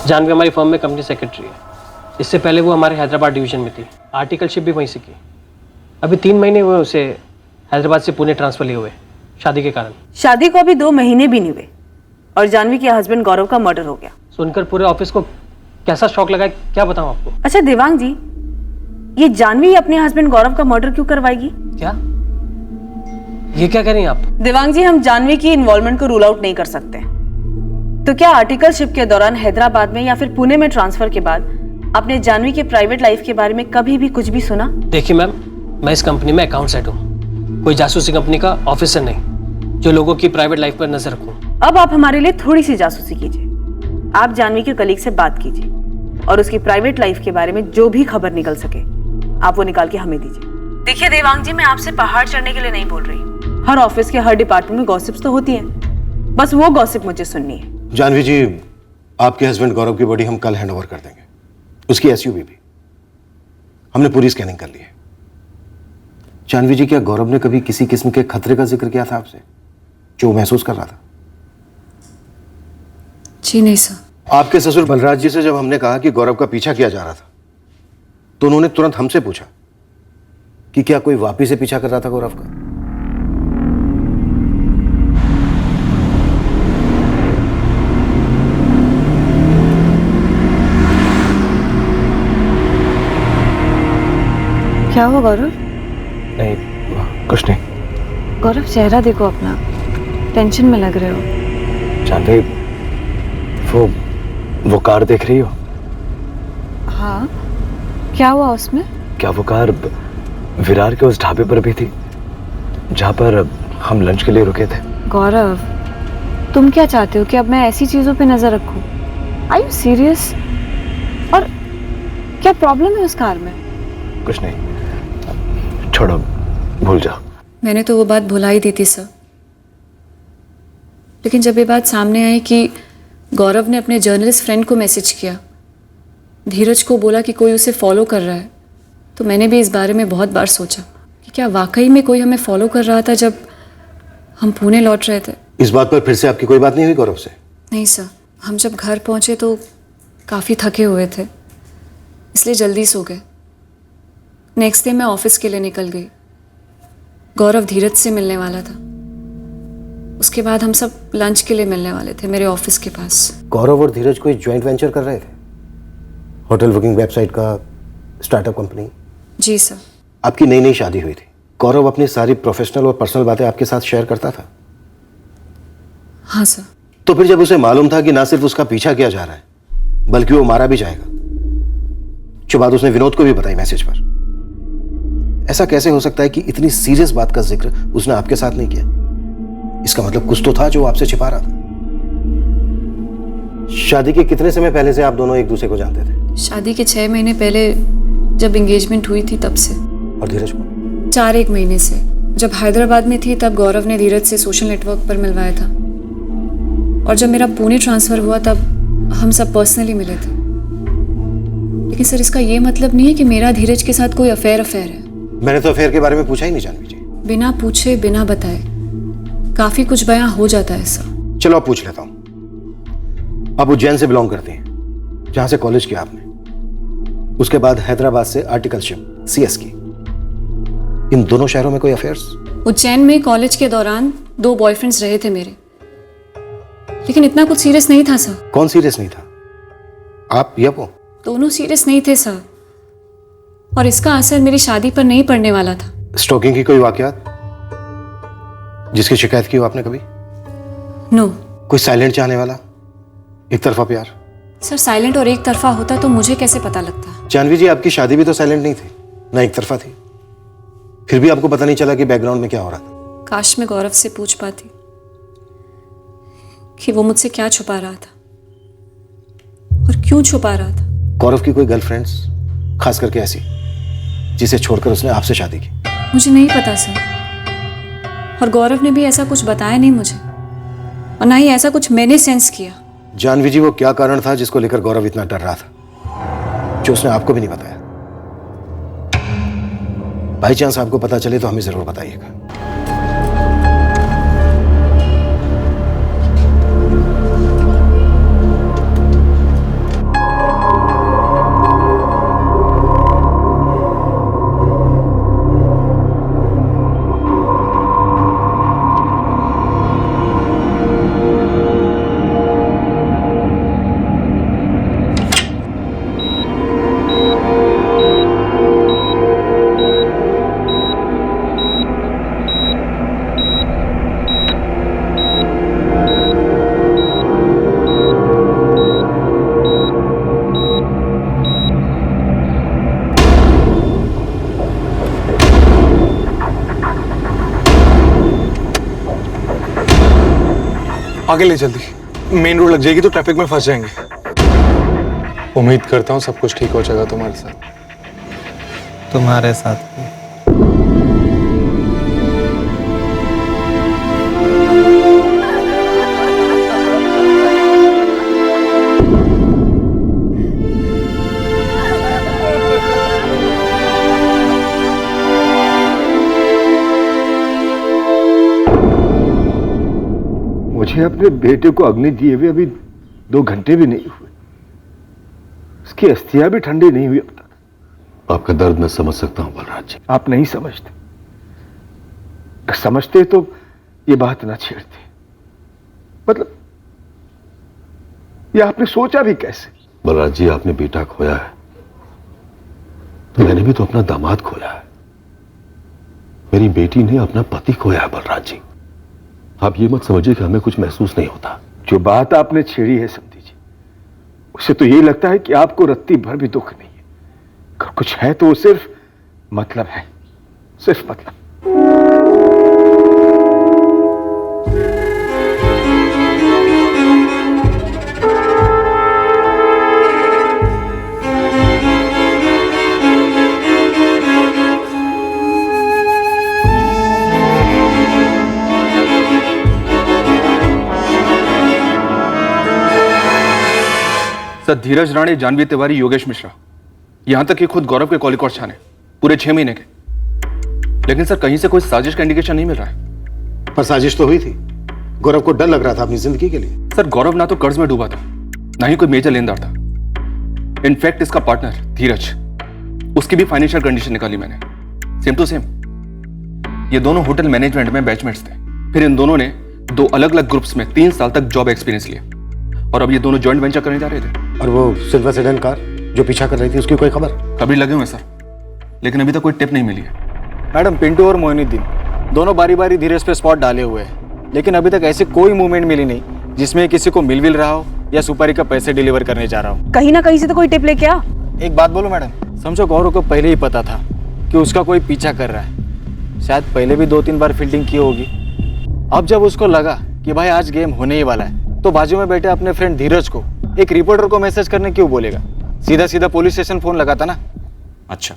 जानवी हमारी फर्म में कंपनी सेक्रेटरी है। इससे पहले वो हमारे हैदराबाद डिवीजन में थी, आर्टिकलशिप भी वहीं से की। अभी 3 महीने हुए उसे हैदराबाद से पुणे ट्रांसफर लिए हुए शादी के कारण। शादी को अभी 2 महीने भी नहीं हुए और जानवी के हस्बैंड गौरव का मर्डर हो गया। सुनकर पूरे ऑफिस को कैसा शॉक लगा, क्या बताऊं आपको। अच्छा देवांग जी, ये जानवी अपने हस्बैंड गौरव का मर्डर क्यों करवाएगी? क्या ये क्या कह रही हैं आप? देवांग जी, हम जानवी की इन्वॉल्वमेंट को रूल आउट नहीं कर सकते, तो क्या आर्टिकलशिप के दौरान हैदराबाद में या फिर पुणे में ट्रांसफर के बाद आपने जानवी के प्राइवेट लाइफ के बारे में कभी भी कुछ भी सुना? देखिए मैम, मैं इस कंपनी में अकाउंट्स हेड हूँ, कोई जासूसी कंपनी का ऑफिसर नहीं जो लोगों की प्राइवेट लाइफ पर नजर रखूं। अब आप हमारे लिए थोड़ी सी जासूसी कीजिए। आप जानवी के कलीग से बात कीजिए और उसकी प्राइवेट लाइफ के बारे में जो भी खबर निकल सके आप वो निकाल के हमें दीजिए। देखिए देवांग जी, मैं आपसे पहाड़ चढ़ने के लिए नहीं बोल रही। हर ऑफिस के हर डिपार्टमेंट में गॉसिप्स तो होती हैं, बस वो गॉसिप मुझे सुननी है। जानवी जी, आपके हस्बैंड गौरव की बॉडी हम कल हैंडओवर कर देंगे, उसकी एसयूवी भी। हमने पूरी स्कैनिंग कर ली है। जानवी जी, क्या गौरव ने कभी किसी किस्म के खतरे का जिक्र किया था आपसे जो महसूस कर रहा था? जी नहीं सर। आपके ससुर बलराज जी से जब हमने कहा कि गौरव का पीछा किया जा रहा था तो उन्होंने तुरंत हमसे पूछा कि क्या कोई वापी से पीछा कर रहा था गौरव का। क्या हुआ गौरव? नहीं, कुछ नहीं। गौरव, चेहरा देखो अपना, टेंशन में लग रहे हो। जानवी, वो कार देख रही हो? हाँ, क्या हुआ उसमें? क्या वो कार विरार के उस ढाबे पर भी थी जहां पर हम लंच के लिए रुके थे? गौरव, तुम क्या चाहते हो कि अब मैं ऐसी चीजों पे नजर रखूं? Are you serious? और क्या प्रॉब्लम है उस कार में? कुछ नहीं, छोड़ो, भूल जाओ। मैंने तो वो बात भुला ही दी थी सर, लेकिन जब ये बात सामने आई कि गौरव ने अपने जर्नलिस्ट फ्रेंड को मैसेज किया, धीरज को बोला कि कोई उसे फॉलो कर रहा है, तो मैंने भी इस बारे में बहुत बार सोचा कि क्या वाकई में कोई हमें फॉलो कर रहा था जब हम पुणे लौट रहे थे। इस बात पर फिर से आपकी कोई बात नहीं हुई गौरव से? नहीं सर, हम जब घर पहुंचे तो काफ़ी थके हुए थे, इसलिए जल्दी सो गए। नेक्स्ट डे मैं ऑफिस के लिए निकल गई। गौरव धीरज से मिलने वाला था। उसके बाद हम सब लंच के लिए मिलने वाले थे मेरे ऑफिस के पास। गौरव और धीरज कोई ज्वाइंट वेंचर कर रहे थे? होटल बुकिंग वेबसाइट का स्टार्टअप कंपनी? जी सर। आपकी नई नई शादी हुई थी। गौरव अपनी सारी प्रोफेशनल और पर्सनल बातें आपके साथ शेयर करता था? हाँ सर। तो फिर जब उसे मालूम था कि ना सिर्फ उसका पीछा किया जा रहा है बल्कि वो मारा भी जाएगा, जो बात उसने विनोद को भी बताई मैसेज पर, ऐसा कैसे हो सकता है कि इतनी सीरियस बात का जिक्र उसने आपके साथ नहीं किया? इसका मतलब कुछ तो था जो आपसे छिपा रहा था। शादी के कितने समय पहले से आप दोनों एक दूसरे को जानते थे? शादी के 6 महीने पहले जब एंगेजमेंट हुई थी तब से। और धीरज को? 4-1 महीने से। जब हैदराबाद में थी तब गौरव ने धीरज से सोशल नेटवर्क पर मिलवाया था, और जब मेरा पुणे ट्रांसफर हुआ तब हम सब पर्सनली मिले थे। लेकिन सर, इसका ये मतलब नहीं है कि मेरा धीरज के साथ कोई अफेयर है। मैंने तो अफेयर के बारे में पूछा ही नहीं जानवी जी। बिना पूछे बिना बताए काफी कुछ बयां हो जाता है सर। चलो अब पूछ लेता हूं। आप उज्जैन से बिलोंग करती हैं, जहां से कॉलेज किया आपने। उसके बाद हैदराबाद से आर्टिकलशिप CS की। इन दोनों शहरों में कोई अफेयर्स? उज्जैन में कॉलेज के दौरान 2 बॉयफ्रेंड्स रहे थे मेरे, लेकिन इतना कुछ सीरियस नहीं था सर। कौन सीरियस नहीं था, आप या वो? दोनों सीरियस नहीं थे सर, और इसका असर मेरी शादी पर नहीं पड़ने वाला था। स्टॉकिंग की कोई वाकयात जिसकी शिकायत की हो आपने कभी? नो। कोई साइलेंट चाहने वाला, एक तरफा प्यार? सर, साइलेंट और एक तरफा होता तो मुझे कैसे पता लगता? जानवी जी, आपकी शादी भी तो साइलेंट नहीं थी, ना एक तरफा थी। फिर भी आपको पता नहीं चला कि बैकग्राउंड में क्या हो रहा था। काश मैं गौरव से पूछ पाती कि वो मुझसे क्या छुपा रहा था और क्यों छुपा रहा था। गौरव की कोई गर्लफ्रेंड्स, खास करके ऐसी जिसे छोड़कर उसने आपसे शादी की? मुझे नहीं पता सर, और गौरव ने भी ऐसा कुछ बताया नहीं मुझे, और ना ही ऐसा कुछ मैंने सेंस किया। जानवी जी, वो क्या कारण था जिसको लेकर गौरव इतना डर रहा था, जो उसने आपको भी नहीं बताया? बाई चांस आपको पता चले तो हमें जरूर बताइएगा। आगे ले जल्दी, मेन रोड लग जाएगी तो ट्रैफिक में फंस जाएंगे। उम्मीद करता हूँ सब कुछ ठीक हो जाएगा तुम्हारे साथ। तुम्हारे साथ भी। मुझे अपने बेटे को अग्नि दिए हुए अभी 2 घंटे भी नहीं हुए, उसकी अस्थियां भी ठंडी नहीं हुई अब तक। आपका दर्द मैं समझ सकता हूं बलराज जी। आप नहीं समझते, अगर समझते तो ये बात ना छेड़ते। मतलब ये आपने सोचा भी कैसे? बलराज जी, आपने बेटा खोया है तो मैंने भी तो अपना दामाद खोया है। मेरी बेटी ने अपना पति खोया है बलराज जी। आप ये मत समझिए कि हमें कुछ महसूस नहीं होता। जो बात आपने छेड़ी है समझी जी, उससे तो यही लगता है कि आपको रत्ती भर भी दुख नहीं है। अगर कुछ है तो वो सिर्फ मतलब है, सिर्फ मतलब। सर, धीरज राणे, जानवी तिवारी, योगेश मिश्रा, यहां तक कि खुद गौरव के कॉलिक और छाने पूरे 6 महीने के। लेकिन सर कहीं से कोई साजिश का इंडिकेशन नहीं मिल रहा है। पर साजिश तो हुई थी। गौरव को डर लग रहा था अपनी जिंदगी के लिए। सर, गौरव ना तो कर्ज में डूबा था, ना ही कोई मेजर लेनदार था। इनफैक्ट इसका पार्टनर धीरज, उसकी भी फाइनेंशियल कंडीशन निकाली मैंने, सेम टू सेम। ये दोनों होटल मैनेजमेंट में बैचमेट्स थे। फिर इन दोनों ने 2 अलग अलग ग्रुप्स में 3 साल तक जॉब एक्सपीरियंस लिया और अब ये दोनों जॉइंट वेंचर करने जा रहे थे। और वो सिल्वर सेडान कार जो पीछा कर रही थी, उसकी कोई खबर? खबरी लगे हुए सर, लेकिन अभी तक कोई टिप नहीं मिली है। मैडम, पिंटू और मोइनुद्दीन दोनों बारी बारी धीरज पे स्पॉट डाले हुए हैं, लेकिन अभी तक ऐसी कोई मूवमेंट मिली नहीं जिसमें किसी को मिल रहा हो या सुपारी का पैसे डिलीवर करने जा रहा हो। कहीं ना कहीं से तो कोई टिप लेके आ। एक बात बोलो मैडम, समझो गौरव को पहले ही पता था कि उसका कोई पीछा कर रहा है। शायद पहले भी 2-3 बार फील्डिंग की होगी। अब जब उसको लगा कि भाई आज गेम होने ही वाला है, तो बाजू में बैठे अपने फ्रेंड धीरज को एक रिपोर्टर को मैसेज करने क्यों बोलेगा? सीधा सीधा पुलिस स्टेशन फोन लगाता ना। अच्छा,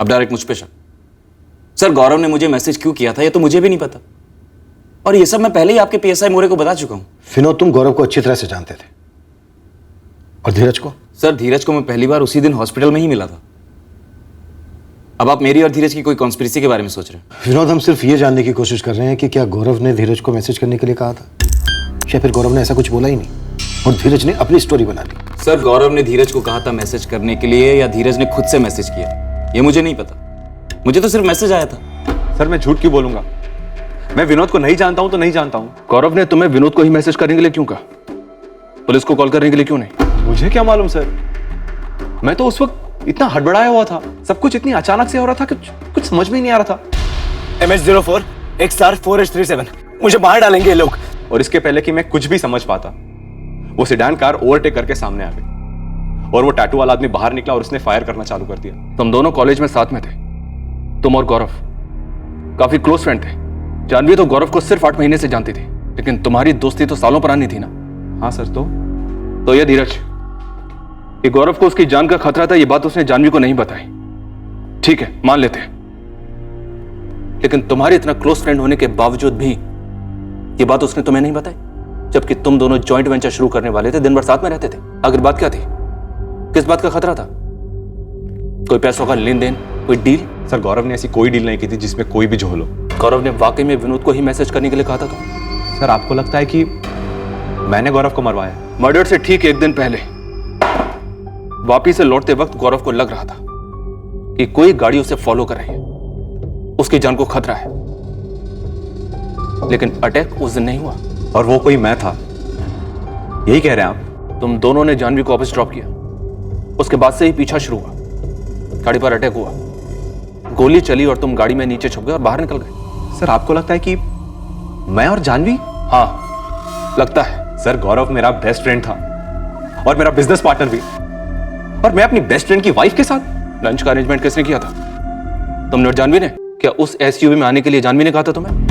अब डायरेक्ट मुझ पे शक। सर, गौरव ने मुझे मैसेज क्यों किया था ये तो मुझे भी नहीं पता, और ये सब मैं पहले ही आपके पीएसआई मोरे को बता चुका हूं। विनोद, तुम गौरव को अच्छी तरह से जानते थे। और धीरज को? सर, धीरज को मैं पहली बार उसी दिन हॉस्पिटल में ही मिला था। अब आप मेरी और धीरज की कोई कॉन्स्पिरेसी के बारे में सोच रहे हैं? विनोद, हम सिर्फ ये जानने की कोशिश कर रहे हैं कि क्या गौरव ने धीरज को मैसेज करने के लिए कहा था, या फिर गौरव ने ऐसा कुछ बोला ही नहीं और धीरज ने अपनी स्टोरी बना ली? सर, गौरव ने धीरज को कहा था मैसेज करने के लिए या धीरज ने खुद से मैसेज किया, ये मुझे नहीं पता। मुझे तो सिर्फ मैसेज आया था। सर, मैं झूठ क्यों बोलूंगा? मैं विनोद को नहीं जानता हूं तो नहीं जानता हूं। गौरव ने तुम्हें विनोद को ही मैसेज करने के लिए क्यों कहा? पुलिस को कॉल करने के लिए क्यों नहीं? मुझे क्या मालूम सर, मैं तो उस वक्त इतना हड़बड़ाया हुआ था, सब कुछ इतनी अचानक से हो रहा था कि कुछ समझ में ही नहीं आ रहा था। MH04 XR 4H37, मुझे बाहर डालेंगे ये लोग। और इसके पहले कि मैं कुछ भी समझ पाता, वो सेडान कार ओवरटेक करके सामने आ गई और वो टैटू वाला आदमी बाहर निकला और उसने फायर करना चालू कर दिया। तुम दोनों कॉलेज में साथ में थे, तुम और गौरव काफी क्लोज फ्रेंड थे। जानवी तो गौरव को सिर्फ 8 महीने से जानती थी, लेकिन तुम्हारी दोस्ती तो सालों पुरानी थी ना। हाँ सर, तो ये धीरज कि गौरव को उसकी जान का खतरा था, ये बात उसने जानवी को नहीं बताई। ठीक है, मान लेते हैं, लेकिन तुम्हारे इतना क्लोज फ्रेंड होने के बावजूद भी ये बात उसने तुम्हें नहीं बताई, जबकि तुम दोनों जॉइंट वेंचर शुरू करने वाले थे, दिन भर साथ में रहते थे। आखिर बात क्या थी? किस बात का खतरा था? कोई पैसों का लेन देन, कोई डील? सर, गौरव ने ऐसी कोई डील नहीं की थी जिसमें कोई भी झोल हो। गौरव ने वाकई में विनोद को ही मैसेज करने के लिए कहा था सर, आपको लगता है कि मैंने गौरव को मरवाया? मर्डर से ठीक 1 दिन पहले वापी से लौटते वक्त गौरव को लग रहा था कि कोई गाड़ी उसे फॉलो कर रही है, उसकी जान को खतरा है। लेकिन अटैक उस दिन नहीं हुआ। और वो कोई मैं था, यही कह रहे हैं आप? तुम दोनों ने जानवी को वापस ड्रॉप किया, उसके बाद से ही पीछा शुरू हुआ, गाड़ी पर अटैक हुआ, गोली चली और तुम गाड़ी में नीचे छुप गए और बाहर निकल गए। सर, आपको लगता है कि मैं और जानवी? हाँ, लगता है। सर, गौरव मेरा बेस्ट फ्रेंड था और मेरा बिजनेस पार्टनर भी, और मैं अपनी बेस्ट फ्रेंड की वाइफ के साथ। लंच का अरेंजमेंट किसने किया था? तुमने और जानवी ने? क्या उस SUV में आने के लिए जानवी ने कहा था तुम्हें?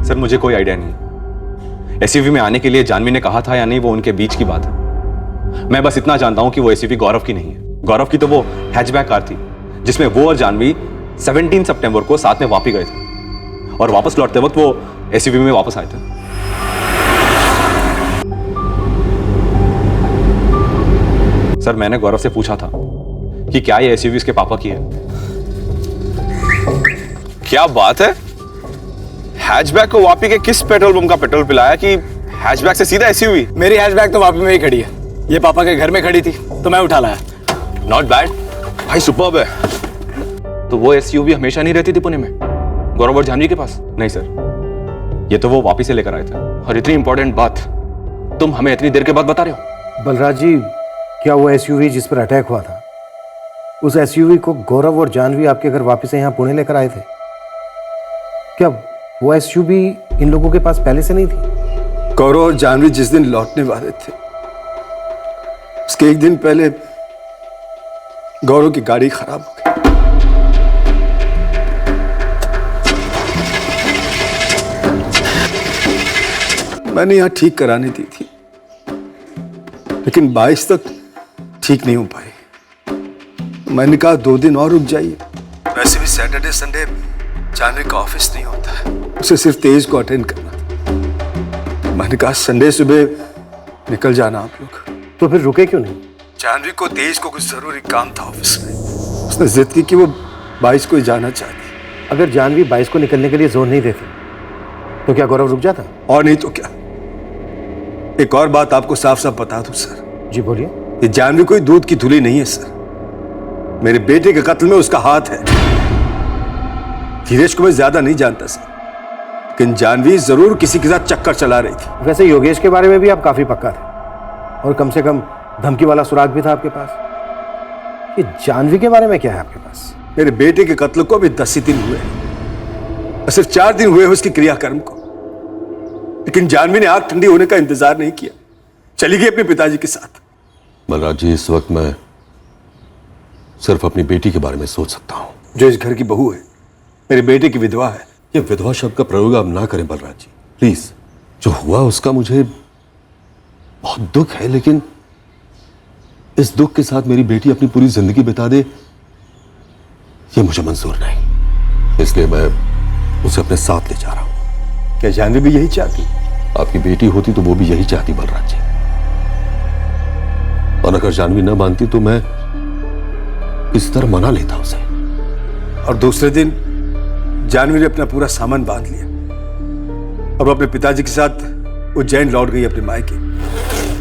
सर मुझे कोई आइडिया नहीं। एसयूवी में आने के लिए जानवी ने कहा था या नहीं वो उनके बीच की बात है। मैं बस इतना जानता हूं कि वो एसयूवी गौरव की नहीं है। गौरव की तो वो हैचबैक कार थी जिसमें वो और जानवी 17 सितंबर को साथ में वापी गए थे और वापस लौटते वक्त वो एसयूवी में वापस आए थे। सर मैंने गौरव से पूछा था कि क्या ये एसयूवी उसके पापा की है। क्या बात है, हैचबैक को वापी के किस पेट्रोल पंप का पेट्रोल पिलाया कि हैचबैक से सीधा एसयूवी? मेरी हैचबैक तो वापी में ही खड़ी है, ये पापा के घर में खड़ी थी तो मैं उठा लाया। नॉट बैड भाई, सुपर्ब है। तो वो एसयूवी हमेशा नहीं रहती थी पुणे में गौरव और जानवी के पास? नहीं सर, ये तो वो वापी से लेकर आए थे। और इतनी इंपॉर्टेंट बात तुम हमें इतनी देर के बाद बता रहे हो? बलराज जी, क्या वो एसयूवी जिस पर अटैक हुआ था, उस एसयूवी को गौरव और जानवी आपके घर वापस से यहाँ पुणे लेकर आए थे? क्या वो एसयूवी इन लोगों के पास पहले से नहीं थी? गौरव और जानवी जिस दिन लौटने वाले थे उसके एक दिन पहले गौरव की गाड़ी खराब हो गई। मैंने यहां ठीक कराने दी थी लेकिन 22 तक ठीक नहीं हो पाई। मैंने कहा 2 दिन और रुक जाइए। वैसे भी सैटरडे संडे जानवी का ऑफिस नहीं होता है, उसे सिर्फ तेज को अटेंड करना था। मैंने कहा संडे सुबह निकल जाना आप लोग। तो फिर रुके क्यों नहीं? जानवी को तेज को कुछ जरूरी काम था ऑफिस में, उसने जिद की कि वो 22 को ही जाना चाहती। अगर जानवी 22 को निकलने के लिए जोर नहीं देती तो क्या गौरव रुक जाता? और नहीं तो क्या। एक और बात आपको साफ साफ बता दूं सर। जी बोलिए। ये जानवी कोई दूध की धुली नहीं है सर, मेरे बेटे के कत्ल में उसका हाथ है। धीरज को मैं ज्यादा नहीं जानता सर, लेकिन जानवी जरूर किसी के साथ चक्कर चला रही थी। वैसे योगेश के बारे में भी आप काफी पक्का थे और कम से कम धमकी वाला सुराग भी था आपके पास। ये जानवी के बारे में क्या है आपके पास? मेरे बेटे के कत्ल को अभी 10 ही दिन हुए हैं, सिर्फ 4 दिन हुए हैं उसके क्रियाकर्म को, लेकिन जानवी ने आग ठंडी होने का इंतजार नहीं किया, चली गई अपने पिताजी के साथ। बलराज जी, इस वक्त मैं सिर्फ अपनी बेटी के बारे में सोच सकता हूँ जो इस घर की बहू है, मेरे बेटे की विधवा है। ये विधवा शब्द का प्रयोग आप ना करें बलराज जी, प्लीज। जो हुआ उसका मुझे बहुत दुख है, लेकिन इस दुख के साथ मेरी बेटी अपनी पूरी जिंदगी बिता दे ये मुझे मंजूर नहीं। इसलिए मैं उसे अपने साथ ले जा रहा हूं। क्या जानवी भी यही चाहती? आपकी बेटी होती तो वो भी यही चाहती बलराज जी, और अगर जानवी न मानती तो मैं इस तरह मना लेता उसे। और दूसरे दिन जानवी ने अपना पूरा सामान बांध लिया और वो अपने पिताजी के साथ उज्जैन लौट गई अपने मायके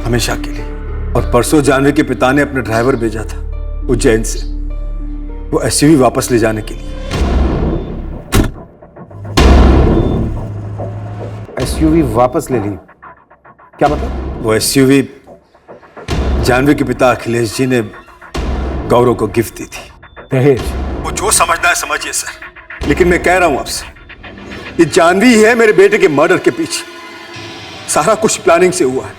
हमेशा के लिए। और परसों जानवी के पिता ने अपना ड्राइवर भेजा था उज्जैन से वो एसयूवी वापस ले जाने के लिए। एसयूवी वापस ले ली? क्या मतलब? वो एसयूवी जानवी के पिता अखिलेश जी ने गौरव को गिफ्ट दी थी। दहेज? वो जो समझना है समझिए सर, लेकिन मैं कह रहा हूं आपसे, ये जानवी ही है मेरे बेटे के मर्डर के पीछे। सारा कुछ प्लानिंग से हुआ है,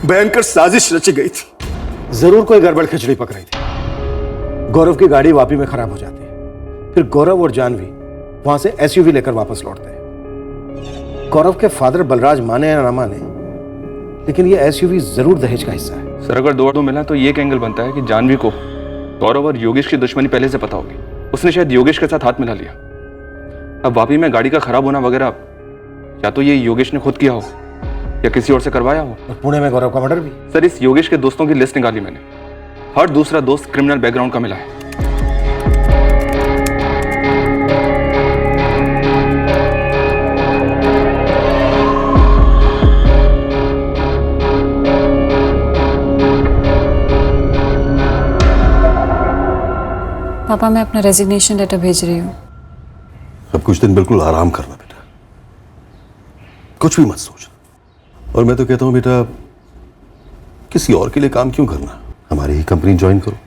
भयंकर साजिश रची गई थी। जरूर कोई गड़बड़ खिचड़ी पक रही थी। गौरव की गाड़ी वापी में खराब हो जाती है, फिर गौरव और जानवी वहां से एसयूवी लेकर वापस लौटते हैं। गौरव के फादर बलराज माने या ना माने, लेकिन ये एसयूवी जरूर दहेज का हिस्सा है। सर अगर 2 मिला तो ये एक एंगल बनता है कि जानवी को गौरव और योगेश की दुश्मनी पहले से पता होगी, उसने शायद योगेश के साथ हाथ मिला लिया। अब वापी में गाड़ी का खराब होना वगैरह या तो ये योगेश ने खुद किया हो या किसी और से करवाया हो। और पुणे में गौरव का मर्डर भी? सर इस योगेश के दोस्तों की लिस्ट निकाली मैंने, हर दूसरा दोस्त क्रिमिनल बैकग्राउंड का मिला है। पापा मैं अपना रेजिग्नेशन लेटर भेज रही हूँ। अब कुछ दिन बिल्कुल आराम करना बेटा, कुछ भी मत सोचना। और मैं तो कहता हूं बेटा, किसी और के लिए काम क्यों करना, हमारी ही कंपनी ज्वाइन करो,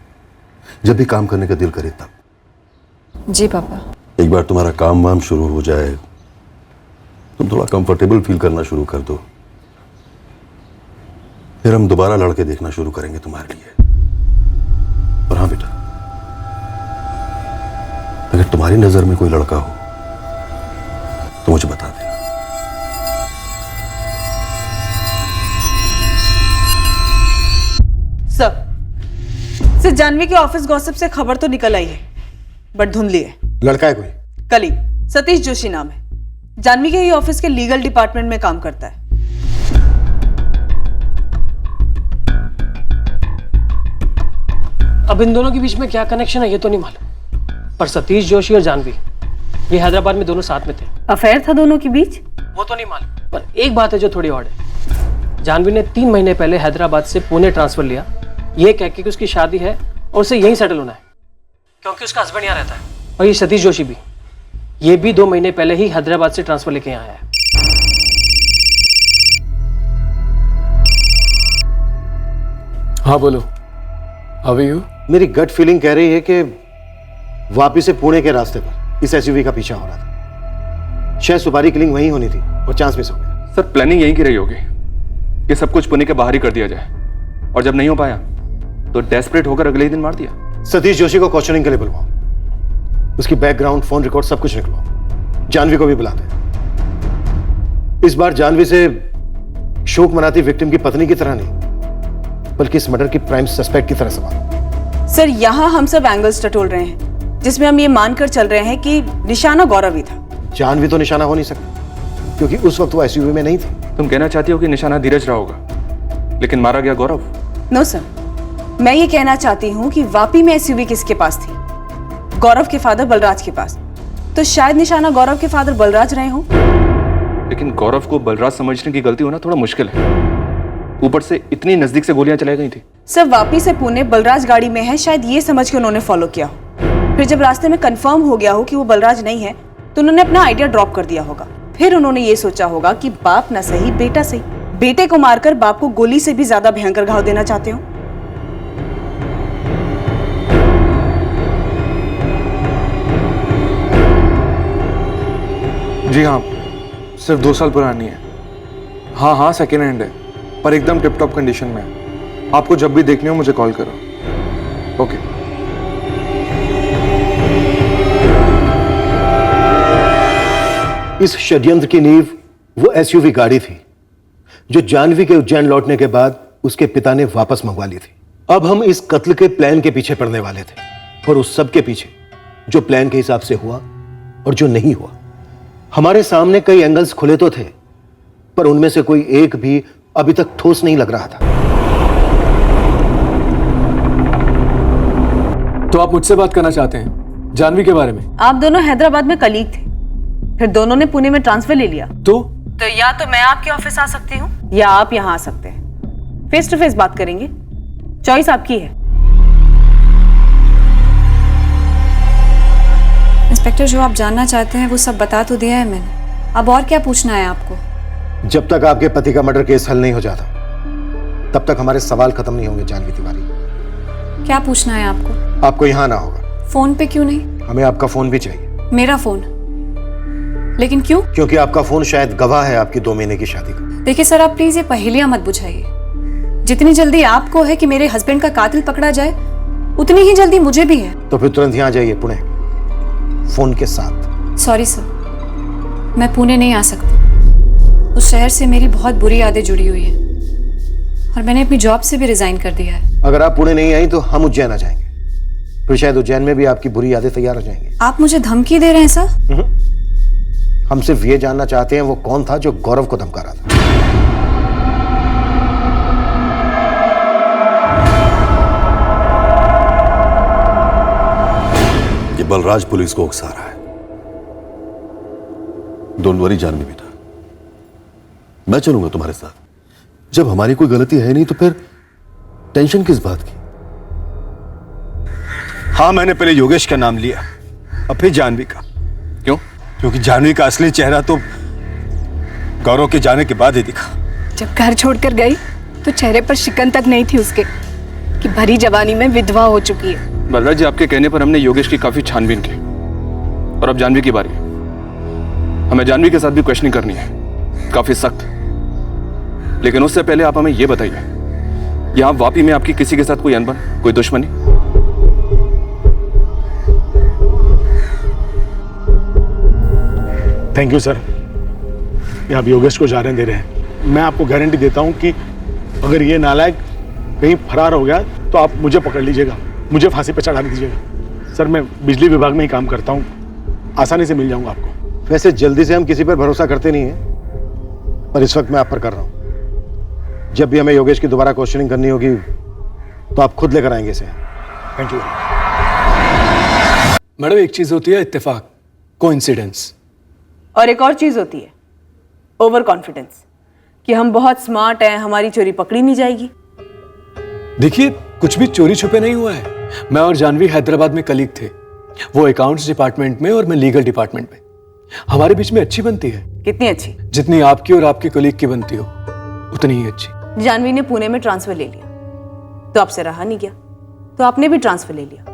जब भी काम करने का दिल करे तब। जी पापा। एक बार तुम्हारा काम वाम शुरू हो जाए, तुम थोड़ा कंफर्टेबल फील करना शुरू कर दो, फिर हम दोबारा लड़के देखना शुरू करेंगे तुम्हारे लिए। और हाँ बेटा, अगर तुम्हारी नजर में कोई लड़का हो तो मुझे बता देना। सर जानवी के ऑफिस गॉसिप से खबर तो निकल आई है, बट धुंधली है। लड़का है कोई? कलीग सतीश जोशी नाम है, जानवी के ही ऑफिस के लीगल डिपार्टमेंट में काम करता है। अब इन दोनों के बीच में क्या कनेक्शन है ये तो नहीं मालूम, पर सतीश जोशी और जानवी ये हैदराबाद में दोनों साथ में थे। अफेयर था दोनों के बीच? वो तो नहीं मालूम, पर एक बात है जो थोड़ी ऑड है। जानवी ने 3 महीने पहले हैदराबाद से पुणे ट्रांसफर लिया, ये कह के कि उसकी शादी है और उसे यहीं सेटल होना है, क्योंकि उसका हस्बैंड यहाँ रहता है। और ये सतीश जोशी भी, ये भी 2 महीने पहले ही हैदराबाद से ट्रांसफर लेके यहाँ आया है। हाँ बोलो, हाउ आर यू? मेरी गट फीलिंग कह रही है कि वापस से पुणे के रास्ते पर इस एसयूवी का पीछा हो रहा था। शायद सुपारी किलिंग वहीं होनी थी और चांस मिस हो गया। सर प्लानिंग यहीं की रही होगी कि सब कुछ पुणे के बाहर ही कर दिया जाए, और जब नहीं हो पाया तो डेस्परेट होकर अगले ही दिन मार दिया। सतीश जोशी को क्वेश्चनिंग के लिए बुलवाओ, उसकी बैकग्राउंड, फोन रिकॉर्ड सब कुछ निकलवाओ। जानवी को भी बुला दे। इस बार जानवी से शोक मनाती विक्टिम की पत्नी की तरह नहीं, बल्कि इस मर्डर की प्राइम सस्पेक्ट की तरह सवाल। सर यहाँ हम सब एंगल्स टटोल रहे हैं, जिसमें हम ये मानकर चल रहे हैं कि निशाना गौरव ही था। जानवी तो निशाना हो नहीं सकता, क्योंकि उस वक्त वो एसयूवी में नहीं थी। तुम कहना चाहती हो कि निशाना धीरज रहा होगा, लेकिन मारा गया गौरव? नो सर, मैं ये कहना चाहती हूँ कि वापी में एसयूवी किसके पास थी? गौरव के फादर बलराज के पास। तो शायद निशाना गौरव के फादर बलराज रहे हों। लेकिन गौरव को बलराज समझने की गलती होना थोड़ा मुश्किल है, ऊपर से इतनी नजदीक से गोलियां चलाई गई थी। सर वापी से पुणे बलराज गाड़ी में है, शायद ये समझ के उन्होंने फॉलो किया हो। फिर जब रास्ते में कंफर्म हो गया हो कि वो बलराज नहीं है, तो उन्होंने अपना आइडिया ड्रॉप कर दिया होगा। फिर उन्होंने ये सोचा होगा कि बाप न सही बेटा सही, बेटे को मारकर बाप को गोली से भी ज्यादा भयंकर घाव देना चाहते हो। जी हाँ, सिर्फ 2 साल पुरानी है। हाँ हाँ, सेकेंड हैंड है, पर एकदम टिप टॉप कंडीशन में है। आपको जब भी देखनी हो मुझे कॉल करो। ओके। इस षड्यंत्र की नींव वो एसयूवी गाड़ी थी जो जानवी के उज्जैन लौटने के बाद उसके पिता ने वापस मंगवा ली थी। अब हम इस कत्ल के प्लान के पीछे पड़ने वाले थे, और उस सब के पीछे जो प्लान के हिसाब से हुआ और जो नहीं हुआ। हमारे सामने कई एंगल्स खुले तो थे, पर उनमें से कोई एक भी अभी तक ठोस नहीं लग रहा था। तो आप मुझसे बात करना चाहते हैं जानवी के बारे में? आप दोनों हैदराबाद में कलीग थे, फिर दोनों ने पुणे में ट्रांसफर ले लिया। तो या तो मैं आपके ऑफिस आ सकती हूँ या आप यहाँ आ सकते हैं। फेस टू फेस बात करेंगे, चॉइस आपकी है। इंस्पेक्टर, जो आप जानना चाहते हैं वो सब बता तो दिया है मैंने, अब और क्या पूछना है आपको? जब तक आपके पति का मर्डर केस हल नहीं हो जाता, तब तक हमारे सवाल खत्म नहीं होंगे जानवी तिवारी। क्या पूछना है आपको? आपको यहाँ ना होगा। फोन पे क्यों नहीं? हमें आपका फोन भी चाहिए। मेरा फोन? लेकिन क्यों? क्योंकि आपका फोन शायद गवाह है आपकी 2 महीने की शादी का। देखिए सर, आप प्लीज ये पहेलियां मत बुझाइए। जितनी जल्दी आपको है कि मेरे हस्बैंड का कातिल पकड़ा जाए, उतनी ही जल्दी मुझे भी है। तो फिर तुरंत यहाँ जाइए पुणे, फोन के साथ। सॉरी सर, मैं पुणे नहीं आ सकती। उस शहर से मेरी बहुत बुरी यादें जुड़ी हुई है, और मैंने अपनी जॉब से भी रिजाइन कर दिया है। अगर आप पुणे नहीं आई तो हम उज्जैन आ जाएंगे, फिर शायद उज्जैन में भी आपकी बुरी यादें तैयार हो जाएंगी। आप मुझे धमकी दे रहे हैं सर? हम सिर्फ ये जानना चाहते हैं वो कौन था जो गौरव को धमका रहा था। ये बलराज पुलिस को उकसा रहा है। डोंट वरी जानवी बेटा, मैं चलूंगा तुम्हारे साथ। जब हमारी कोई गलती है नहीं तो फिर टेंशन किस बात की? हाँ, मैंने पहले योगेश का नाम लिया, अब फिर जानवी का। क्यों? क्योंकि जानवी का असली चेहरा तो गौरव के जाने के बाद ही दिखा। जब घर छोड़कर गई तो चेहरे पर शिकन तक नहीं थी उसके कि भरी जवानी में विधवा हो चुकी है। बलराज जी, आपके कहने पर हमने योगेश की काफी छानबीन की, और अब जानवी की बारी है। हमें जानवी के साथ भी क्वेश्चनिंग करनी है, काफी सख्त। लेकिन उससे पहले आप हमें यह बताइए, यहां वापी में आपकी किसी के साथ कोई अनबन, कोई दुश्मनी? थैंक यू सर, ये आप योगेश को जाने दे रहे हैं। मैं आपको गारंटी देता हूं कि अगर ये नालायक कहीं फरार हो गया तो आप मुझे पकड़ लीजिएगा। मुझे फांसी पे चढ़ा दीजिएगा। सर मैं बिजली विभाग में ही काम करता हूँ, आसानी से मिल जाऊंगा आपको। वैसे जल्दी से हम किसी पर भरोसा करते नहीं है, पर इस वक्त मैं आप पर कर रहा हूं। जब भी हमें योगेश की दोबारा क्वेश्चनिंग करनी होगी तो आप खुद लेकर आएंगे इसे। Thank you. मैडम एक चीज होती है इत्तेफाक, कोइंसिडेंस, और एक और चीज होती है ओवर कॉन्फिडेंस, कि हम बहुत स्मार्ट हैं, हमारी चोरी पकड़ी नहीं जाएगी। देखिए कुछ भी चोरी छुपे नहीं हुआ है। मैं और जानवी हैदराबाद में कलीग थे, वो अकाउंट्स डिपार्टमेंट में और मैं लीगल डिपार्टमेंट में। हमारे बीच में अच्छी बनती है। कितनी अच्छी? जितनी आपकी और आपके कलीग की बनती हो उतनी ही अच्छी। जानवी ने पुणे में ट्रांसफर ले लिया तो आपसे रहा नहीं गया, तो आपने भी ट्रांसफर ले लिया,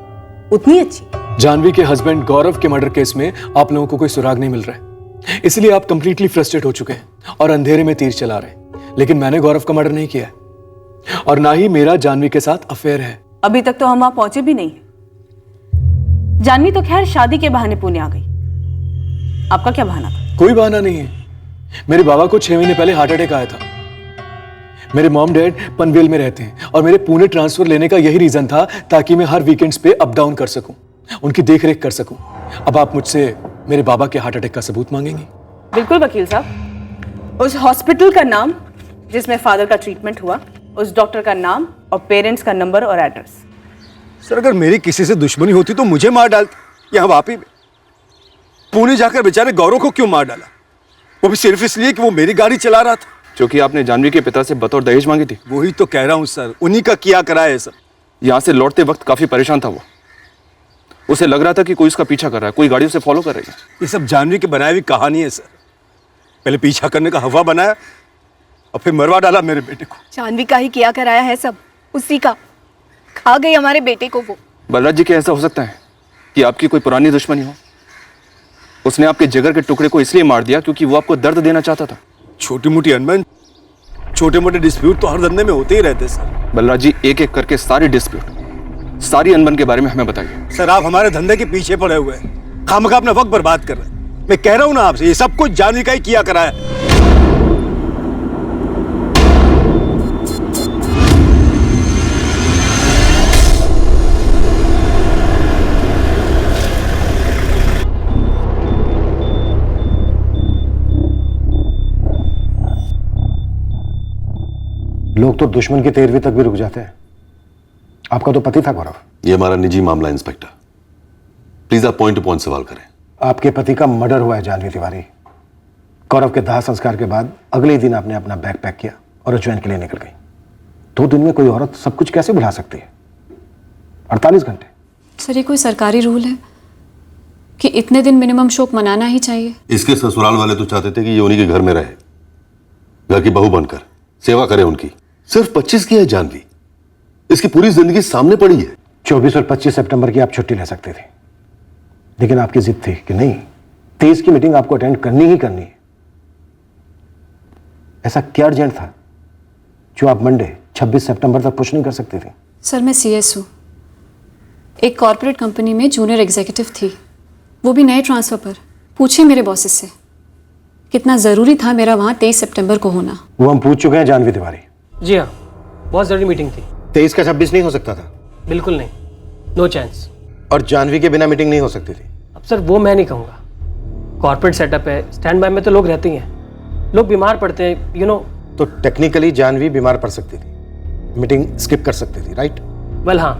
उतनी अच्छी। जानवी के हस्बैंड गौरव के मर्डर केस में आप लोगों को कोई सुराग नहीं मिल रहा है, इसलिए आप कंप्लीटली फ्रस्ट्रेट हो चुके हैं और अंधेरे में तीर चला रहे हैं। लेकिन मैंने गौरव का मर्डर नहीं किया है और ना ही मेरा जानवी के साथ अफेयर है। अभी तक तो हम वहां पहुंचे भी नहीं हैं। जानवी तो खैर शादी के बहाने पुणे आ गई, आपका क्या बहाना था? कोई बहाना नहीं है। मेरे बाबा को 6 महीने पहले हार्ट अटैक आया था। मेरे मॉम डैड पनवेल में रहते हैं और मेरे पुणे ट्रांसफर लेने का यही रीजन था ताकि मैं हर वीकेंड्स पे अप डाउन कर सकूं, उनकी देखरेख कर सकूं। अब आप मुझसे मेरे बाबा के हार्ट अटैक का सबूत मांगेंगे? बिल्कुल वकील साहब, उस हॉस्पिटल का नाम जिसमें फादर का ट्रीटमेंट हुआ, उस डॉक्टर का नाम और पेरेंट्स का नंबर और एड्रेस। सर अगर मेरी किसी से दुश्मनी होती तो मुझे मार डालती, यहाँ वापी में। पुणे जाकर बेचारे गौरव को क्यों मार डाला, वो भी सिर्फ इसलिए कि वो मेरी गाड़ी चला रहा था। जो कि आपने जानवी के पिता से बतौर दहेज मांगी थी। वही तो कह रहा हूँ सर, उन्हीं का किया करा है सब। यहाँ से लौटते वक्त काफी परेशान था वो। उसे लग रहा था कि कोई उसका पीछा कर रहा है, कोई गाड़ी उसे फॉलो कर रही है। ये सब जानवी की बनाई हुई कहानी है सर। पहले पीछा करने का हवा बनाया और फिर मरवा डाला मेरे बेटे को। जानवी का ही किया कराया है सब, उसी का। खा गई हमारे बेटे को वो। बलराज जी, क्या ऐसा हो सकता है कि आपकी कोई पुरानी दुश्मनी हो? उसने आपके जिगर के टुकड़े को इसलिए मार दिया क्योंकि वो आपको दर्द देना चाहता था। छोटी मोटी अनबन, छोटे मोटे डिस्प्यूट तो हर धंधे में होते ही रहते सर। बलराज जी, एक एक करके सारी डिस्प्यूट, सारी अनबन के बारे में हमें बताइए। सर आप हमारे धंधे के पीछे पड़े हुए हैं, खामखा अपना वक्त बर्बाद कर रहे हैं। मैं कह रहा हूं ना आपसे, ये सब कुछ जानवी का ही किया कराया। लोग तो दुश्मन की 13वीं तक भी रुक जाते हैं। आपका तो पति था गौरव। ये हमारा निजी मामला इंस्पेक्टर, प्लीज आप पॉइंट टू पॉइंट सवाल करें। आपके पति का मर्डर हुआ है जानवी तिवारी। गौरव के दाह संस्कार के बाद अगले ही दिन आपने अपना बैग पैक किया और उज्जैन के लिए निकल गई। 2 दिन में कोई औरत सब कुछ कैसे भुला सकती है? 48 घंटे। सर ये कोई सरकारी रूल है कि इतने दिन मिनिमम शोक मनाना ही चाहिए? इसके ससुराल वाले तो चाहते थे कि ये उन्हीं के घर में रहे, घर की बहू बनकर सेवा करे उनकी। सिर्फ 25 की है जानवी, इसकी पूरी जिंदगी सामने पड़ी है। 24 और 25 सितंबर की आप छुट्टी ले सकते थे, लेकिन आपकी जिद थी कि नहीं, 23 की मीटिंग आपको अटेंड करनी ही करनी है। ऐसा क्या अर्जेंट था जो आप मंडे 26 सितंबर तक पुश नहीं कर सकती थी? सर मैं CS हूँ, एक कॉर्पोरेट कंपनी में जूनियर एग्जीक्यूटिव थी, वो भी नए ट्रांसफर पर। पूछिए मेरे बॉसेस से कितना ज़रूरी था मेरा वहाँ 23 सितंबर को होना। वो हम पूछ चुके हैं जानवी तिवारी। जी हाँ, बहुत ज़रूरी मीटिंग थी। 23 का 26 नहीं हो सकता था? बिल्कुल नहीं, नो चांस। और जानवी के बिना मीटिंग नहीं हो सकती थी? अब सर वो मैं नहीं कहूँगा, कॉर्पोरेट सेटअप है, स्टैंड बाय में तो लोग रहते ही हैं, लोग बीमार पड़ते हैं, यू नो। तो टेक्निकली जानवी बीमार पड़ सकती थी, मीटिंग स्किप कर सकती थी, राइट? वेल हाँ,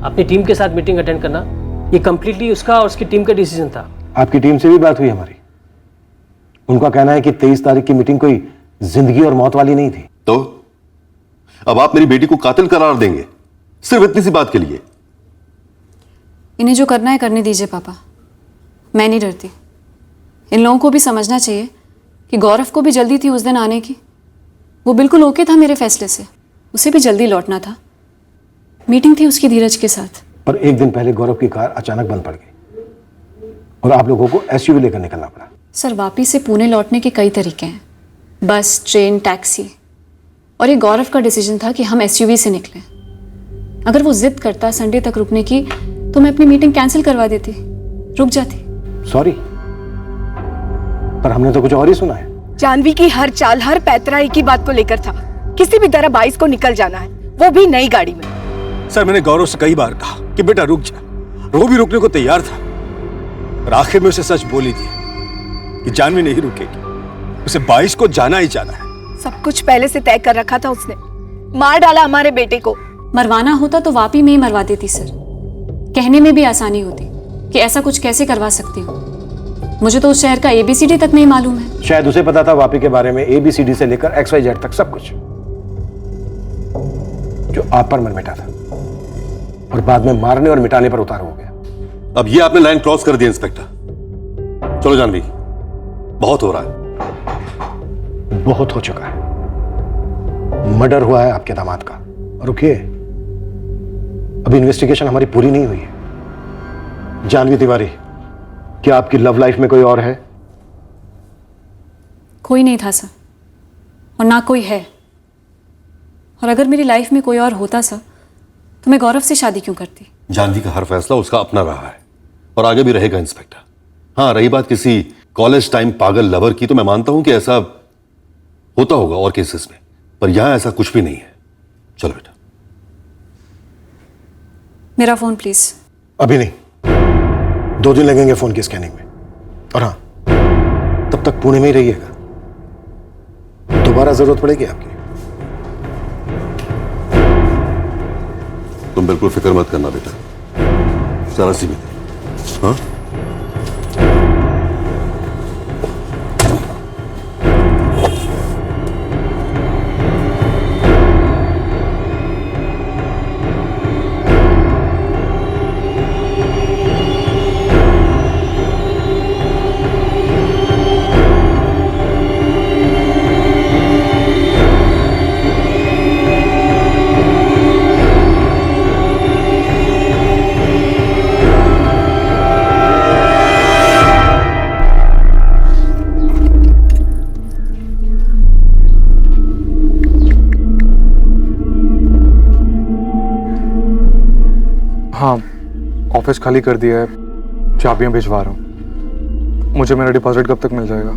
अपनी टीम के साथ मीटिंग अटेंड करना ये कंप्लीटली उसका और उसकी टीम का डिसीजन था। आपकी टीम से भी बात हुई हमारी, उनका कहना है कि 23 तारीख की मीटिंग कोई जिंदगी और मौत वाली नहीं थी। तो अब आप मेरी बेटी को कातिल करार देंगे सिर्फ इतनी सी बात के लिए? इन्हें जो करना है करने दीजिए पापा, मैं नहीं डरती। इन लोगों को भी समझना चाहिए कि गौरव को भी जल्दी थी उस दिन आने की। वो बिल्कुल ओके था मेरे फैसले से, उसे भी जल्दी लौटना था, मीटिंग थी उसकी धीरज के साथ। पर एक दिन पहले गौरव की कार अचानक बंद पड़ गई और आप लोगों को SUV लेकर निकलना पड़ा। सर वापी से पुणे लौटने के कई तरीके हैं, बस, ट्रेन, टैक्सी, और ये गौरव का डिसीजन था कि हम SUV से निकलें। अगर वो जिद करता संडे तक रुकने की तो मैं अपनी मीटिंग कैंसिल करवा देती, रुक जाती। सॉरी, पर हमने तो कुछ और ही सुना है। जानवी की हर चाल, हर पैतरा एक ही बात को लेकर था, किसी भी तरह 22 को निकल जाना है, वो भी नई गाड़ी में। सर मैंने गौरव से कई बार कहा कि बेटा रुक जा, वो भी रुकने को तैयार था, और आखिर में उसे सच बोल ही दिया कि जानवी नहीं रुकेगी, उसे 22 को जाना ही जाना है। सब कुछ पहले से तय कर रखा था उसने, मार डाला हमारे बेटे को। मरवाना होता तो वापी में ही मरवा देती सर, कहने में भी आसानी होती कि ऐसा कुछ कैसे करवा सकती हूँ। मुझे तो उस शहर का ABCD तक नहीं मालूम है। शायद उसे पता था वापी के बारे में ABCD से लेकर XYZ तक सब कुछ, जो आप पर मन मिटा था और बाद में मारने और मिटाने पर उतार हो गया। अब ये आपने लाइन क्रॉस कर दी इंस्पेक्टर। चलो जानवी, बहुत हो रहा है। बहुत हो चुका है। मर्डर हुआ है आपके दामाद का। और रुकिए, अभी इन्वेस्टिगेशन हमारी पूरी नहीं हुई है। जानवी तिवारी, क्या आपकी लव लाइफ में कोई और है? कोई नहीं था सर, और ना कोई है। और अगर मेरी लाइफ में कोई और होता सर, तो मैं गौरव से शादी क्यों करती? जानवी का हर फैसला उसका अपना रहा है और आगे भी रहेगा इंस्पेक्टर। हाँ, रही बात किसी कॉलेज टाइम पागल लवर की, तो मैं मानता हूं कि ऐसा होता होगा और केसेस में, पर यहां ऐसा कुछ भी नहीं है। चलो बेटा। मेरा फोन प्लीज। अभी नहीं, 2 दिन लगेंगे फोन की स्कैनिंग में। और हाँ, तब तक पुणे में ही रहिएगा, दोबारा जरूरत पड़ेगी आपकी। तुम बिल्कुल फिक्र मत करना बेटा, जरा सी भी। हाँ, हाँ, ऑफिस खाली कर दिया है, चाबियां भिजवा रहा हूँ। मुझे मेरा डिपॉजिट कब तक मिल जाएगा?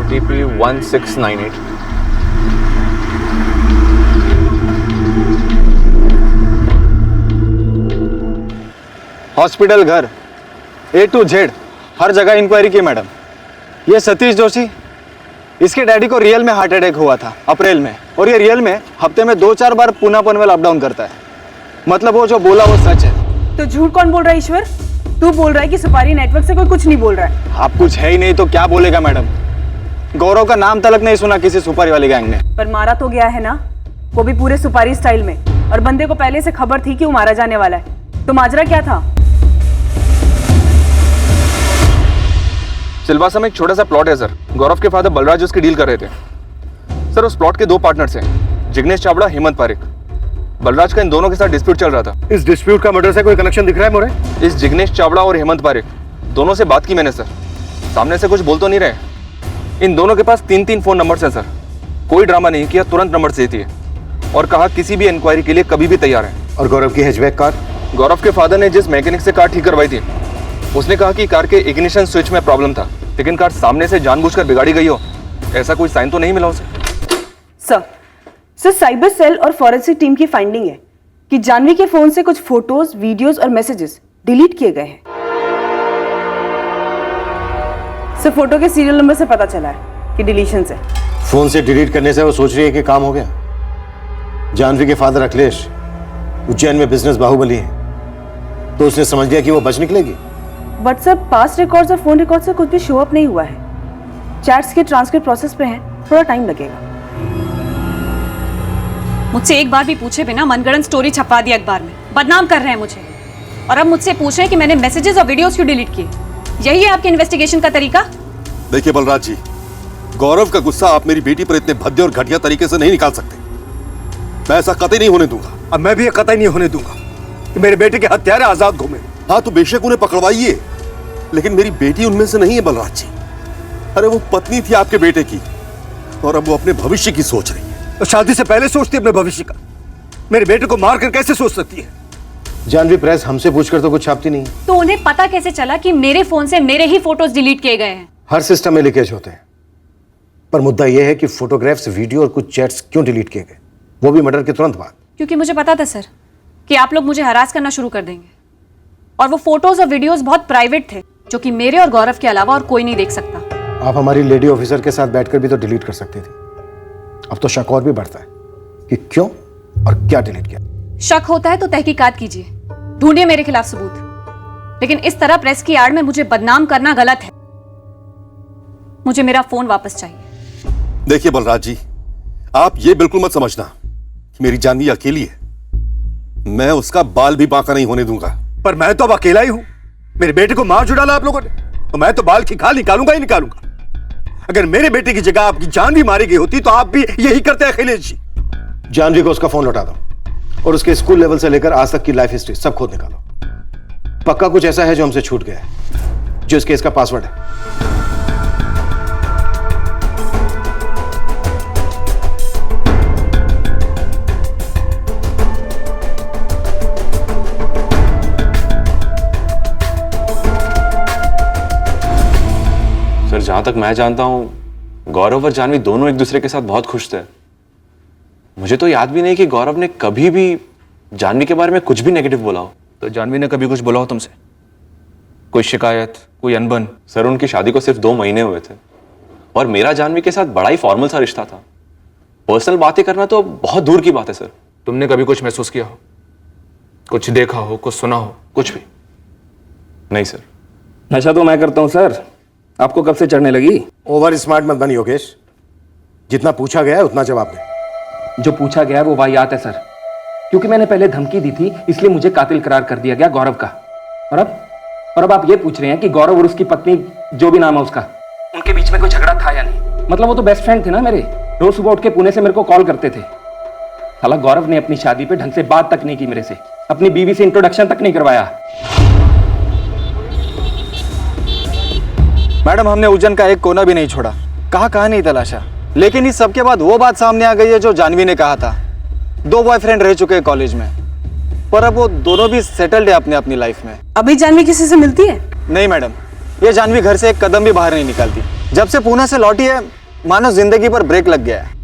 OTP 1698। हॉस्पिटल, घर, A to Z हर जगह इंक्वायरी की मैडम। ये सतीश जोशी, इसके डैडी को रियल में हार्ट अटैक हुआ था अप्रैल में, और ये रियल में हफ्ते में 2-4 बार पूना पनवेल अप डाउन करता है। मतलब वो जो बोला वो सच है। तो झूठ कौन बोल रहा है ईश्वर? तू बोल रहा है कि सुपारी नेटवर्क से कोई कुछ नहीं बोल रहा है। आप कुछ है ही नहीं तो क्या बोलेगा मैडम? गौरव का नाम तलक नहीं सुना किसी सुपारी वाली गैंग ने। पर मारा तो गया है ना, वो भी पूरे सुपारी स्टाइल में, और बंदे को पहले से खबर थी कि वो मारा जाने वाला है। तो माजरा क्या था? सिलवासा में एक छोटा सा प्लॉट है सर, गौरव के फादर बलराज उसकी डील कर रहे थे सर। उस प्लॉट के 2 पार्टनर्स हैं, जिग्नेश चावड़ा, हेमंत पारिक। बलराज का इन दोनों के साथ डिस्प्यूट चल रहा था। इस डिस्प्यूट का मर्डर से कोई कनेक्शन दिख रहा है मोरे? इस जिग्नेश चावड़ा और हेमंत पारिक दोनों से बात की मैंने सर, सामने से कुछ बोल तो नहीं रहे। इन दोनों के पास 3-3 फोन नंबर्स हैं सर। कोई ड्रामा नहीं किया, तुरंत नंबर से दिए और कहा किसी भी इंक्वायरी के लिए कभी भी तैयार है। और गौरव की हैचबैक कार? गौरव के फादर ने जिस मैकेनिक से कार ठीक करवाई थी, उसने कहा कि कार के इग्निशन स्विच में प्रॉब्लम था, लेकिन कार सामने से जानबूझकर बिगाड़ी गई हो, ऐसा कोई साइन तो नहीं मिला उसे। सर साइबर सेल और फॉरेंसिक टीम की फाइंडिंग है कि जानवी के फोन से कुछ फोटोज, वीडियोस और मैसेजेस डिलीट किए गए हैं। सर फोटो के सीरियल नंबर से पता चला है कि डिलीशन से। फोन से डिलीट करने से वो सोच रही है कि काम हो गया। जानवी के फादर अखिलेश उज्जैन में बिजनेस बाहुबली है, तो उसने समझ लिया कि वो बच निकलेगी। बट सर पास्ट रिकॉर्ड्स और फोन रिकॉर्ड से कुछ भी शो अप नहीं हुआ है। चैट्स के ट्रांसक्रिप्ट प्रोसेस पे हैं, थोड़ा टाइम लगेगा। मुझसे एक बार भी पूछे बिना मनगढ़ंत स्टोरी छपवा दी अखबार में, बदनाम कर रहे हैं मुझे। और अब मुझसे पूछ रहे हैं कि मैंने मैसेजेस और वीडियोस क्यों डिलीट किए। यही है आपके इन्वेस्टिगेशन का तरीका? देखिए बलराज जी, गौरव का गुस्सा आप मेरी बेटी पर इतने भद्दे और घटिया तरीके से नहीं निकाल सकते। मैं ऐसा कतई नहीं होने दूंगा। अब मैं भी ये कतई नहीं होने दूंगा कि मेरे बेटे के हत्यारे आजाद घूमे। हाँ तो बेशक उन्हें पकड़वाइए, लेकिन मेरी बेटी उनमें से नहीं है बलराज जी। अरे वो पत्नी थी आपके बेटे की, और अब वो अपने भविष्य की सोच रही है। तो शादी से पहले सोचती अपने भविष्य का। मेरे बेटे को मार कर कैसे सोच सकती है? जानवी प्रेस हमसे पूछकर तो कुछ छापती नहीं। तो उन्हें पता कैसे चला कि मेरे फोन से मेरे ही फोटोज डिलीट किए गए हैं? हर सिस्टम में लीकेज होते हैं, पर मुद्दा यह है कि फोटोग्राफ्स, वीडियो और कुछ चैट्स क्यों डिलीट किए गए, वो भी मर्डर के तुरंत बाद। क्योंकि मुझे पता था सर कि आप लोग मुझे हरास करना शुरू कर देंगे, और वो फोटोज और वीडियोस बहुत प्राइवेट थे, जो कि मेरे और गौरव के अलावा और कोई नहीं देख सकता। आप हमारी लेडी ऑफिसर के साथ बैठकर भी तो डिलीट कर सकती थी। अब तो शक और भी बढ़ता है कि क्यों और क्या डिलीट किया। शक होता है तो तहकीकात कीजिए, ढूंढिए मेरे खिलाफ सबूत, लेकिन इस तरह प्रेस की आड़ में मुझे बदनाम करना गलत है। मुझे मेरा फोन वापस चाहिए। देखिए बलराज जी, आप ये बिल्कुल मत समझना कि मेरी जानवी अकेली है। मैं उसका बाल भी बांका नहीं होने दूंगा। पर मैं तो अब अकेला ही हूं। मेरे बेटे को मार डाला आप लोगों ने, तो मैं तो बाल की खाल निकालूंगा ही निकालूंगा। अगर मेरे बेटे की जगह आपकी जानवी मारी गई होती तो आप भी यही करते अखिलेश जी। जानवी को उसका फोन लौटा दो और उसके स्कूल लेवल से लेकर आज तक की लाइफ हिस्ट्री सब खोद निकालो। पक्का कुछ ऐसा है जो हमसे छूट गया है, जो इस केस का पासवर्ड है। सर, जहां तक मैं जानता हूं, गौरव और जानवी दोनों एक दूसरे के साथ बहुत खुश थे। मुझे तो याद भी नहीं कि गौरव ने कभी भी जानवी के बारे में कुछ भी नेगेटिव बोला हो। तो जानवी ने कभी कुछ बोला हो तुमसे? कोई शिकायत, कोई अनबन? सर, उनकी शादी को सिर्फ 2 महीने हुए थे और मेरा जानवी के साथ बड़ा ही फॉर्मल सा रिश्ता था। पर्सनल बातें करना तो बहुत दूर की बात है सर। तुमने कभी कुछ महसूस किया हो, कुछ देखा हो, कुछ सुना हो? कुछ भी नहीं सर। नशा तो मैं करता हूं सर, आपको कब से चढ़ने लगी? ओवर स्मार्ट मत बनी योगेश, जितना पूछा गया है उतना जवाब दे। जो पूछा गया है वो वाहियात है सर, क्योंकि मैंने पहले धमकी दी थी, इसलिए मुझे कातिल करार कर दिया गया गौरव का। और अब आप ये पूछ रहे हैं कि गौरव और उसकी पत्नी, जो भी नाम है उसका, उनके बीच में कोई झगड़ा था या नहीं? मतलब वो तो बेस्ट फ्रेंड थे ना मेरे, रोज सुबह उठ के पुणे से मेरे को कॉल करते थे। साला गौरव ने अपनी शादी पे ढंग से बात तक नहीं की मेरे से, अपनी बीवी से इंट्रोडक्शन तक नहीं करवाया। मैडम, हमने उज्जैन का एक कोना भी नहीं छोड़ा, कहाँ नहीं तलाशा, लेकिन इस सबके बाद वो बात सामने आ गई है जो जानवी ने कहा था। 2 बॉयफ्रेंड रह चुके हैं कॉलेज में, पर अब वो दोनों भी सेटल्ड है अपनी लाइफ में। अभी जानवी किसी से मिलती है? नहीं मैडम, ये जानवी घर से एक कदम भी बाहर नहीं निकालती। जब से पुणे से लौटी है, मानो जिंदगी पर ब्रेक लग गया है।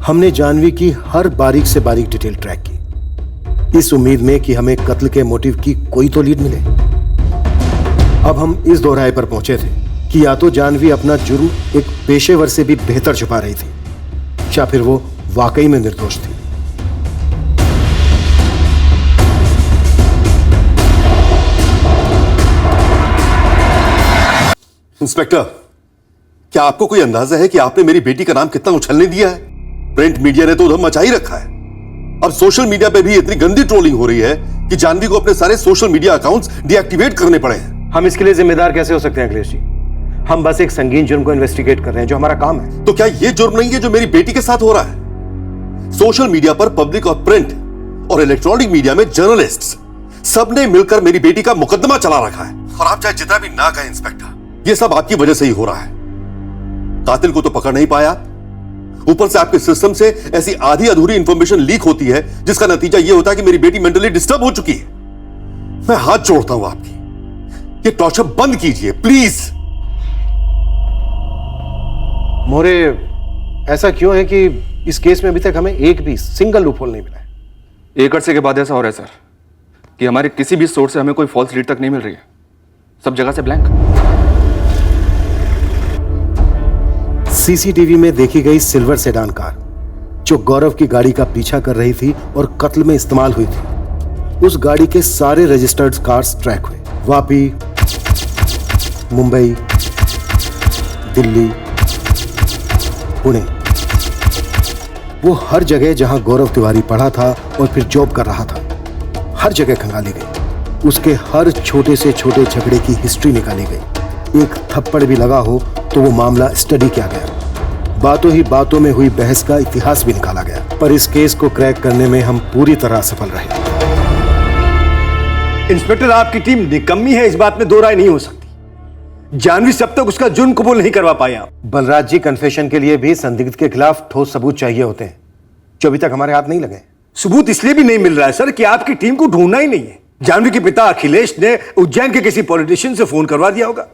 हमने जानवी की हर बारीक से बारीक डिटेल ट्रैक की, इस उम्मीद में कि हमें कत्ल के मोटिव की कोई तो लीड मिले। अब हम इस दोहराए पर पहुंचे थे कि या तो जानवी अपना जुर्म एक पेशेवर से भी बेहतर छुपा रही थी, या फिर वो वाकई में निर्दोष थी। इंस्पेक्टर, क्या आपको कोई अंदाजा है कि आपने मेरी बेटी का नाम कितना उछलने दिया है? प्रिंट मीडिया ने तो उधर मचा ही रखा है। अब सोशल मीडिया पे भी इतनी गंदी ट्रोलिंग हो रही है कि जानवी को अपने सारे सोशल मीडिया अकाउंट्स डीएक्टिवेट करने पड़े हैं। हम इसके लिए जिम्मेदार कैसे हो सकते हैं अखिलेश जी? हम बस एक संगीन जुर्म को इन्वेस्टिगेट कर रहे हैं, जो हमारा काम है। तो क्या यह जुर्म नहीं है जो मेरी बेटी के साथ हो रहा है? सोशल मीडिया पर पब्लिक और प्रिंट और इलेक्ट्रॉनिक मीडिया में जर्नलिस्ट्स सबने मिलकर मेरी बेटी का मुकदमा चला रखा है। और आप चाहे जितना भी ना कहें इंस्पेक्टर, यह सब आपकी वजह से ही हो रहा है। कातिल को तो पकड़ नहीं पाया, ऊपर से आपके सिस्टम से ऐसी आधी अधूरी इंफॉर्मेशन लीक होती है जिसका नतीजा यह होता है कि मेरी बेटी मेंटली डिस्टर्ब हो चुकी है। मैं हाथ जोड़ता हूं आपकी, ये टॉर्चर बंद कीजिए प्लीज। मोरे, ऐसा क्यों है कि इस केस में अभी तक हमें एक भी सिंगल लूपहोल नहीं मिला है? एक अरसे के बाद ऐसा हो रहा है सर कि हमारे किसी भी सोर्स से हमें कोई फॉल्स लीड तक नहीं मिल रही है, सब जगह से ब्लैंक। सीसीटीवी में देखी गई सिल्वर सेडान कार जो गौरव की गाड़ी का पीछा कर रही थी और कत्ल में इस्तेमाल हुई थी, उस गाड़ी के सारे रजिस्टर्ड कार्स ट्रैक हुए। वापी, मुंबई, दिल्ली, पुणे, वो हर जगह जहां गौरव तिवारी पढ़ा था और फिर जॉब कर रहा था, हर जगह खंगाली गई। उसके हर छोटे से छोटे झगड़े की हिस्ट्री निकाली गई। एक थप्पड़ भी लगा हो तो वो मामला स्टडी किया गया। बातों ही बातों में हुई बहस का इतिहास भी निकाला गया। पर इस केस को क्रैक करने में हम पूरी तरह सफल रहे। इंस्पेक्टर, आपकी टीम निकम्मी है, इस बात में दो राय नहीं हो सकती। जानवी अब तक उसका जुर्म कबूल नहीं करवा पाए आप। बलराज जी, कन्फेशन के लिए भी संदिग्ध के खिलाफ ठोस सबूत चाहिए होते हैं, जो अभी तक हमारे हाथ नहीं लगे। सबूत इसलिए भी नहीं मिल रहा है सर कि आपकी टीम को ढूंढना ही नहीं है। जानवी के पिता अखिलेश ने उज्जैन के किसी पॉलिटिशियन से फोन करवा दिया होगा,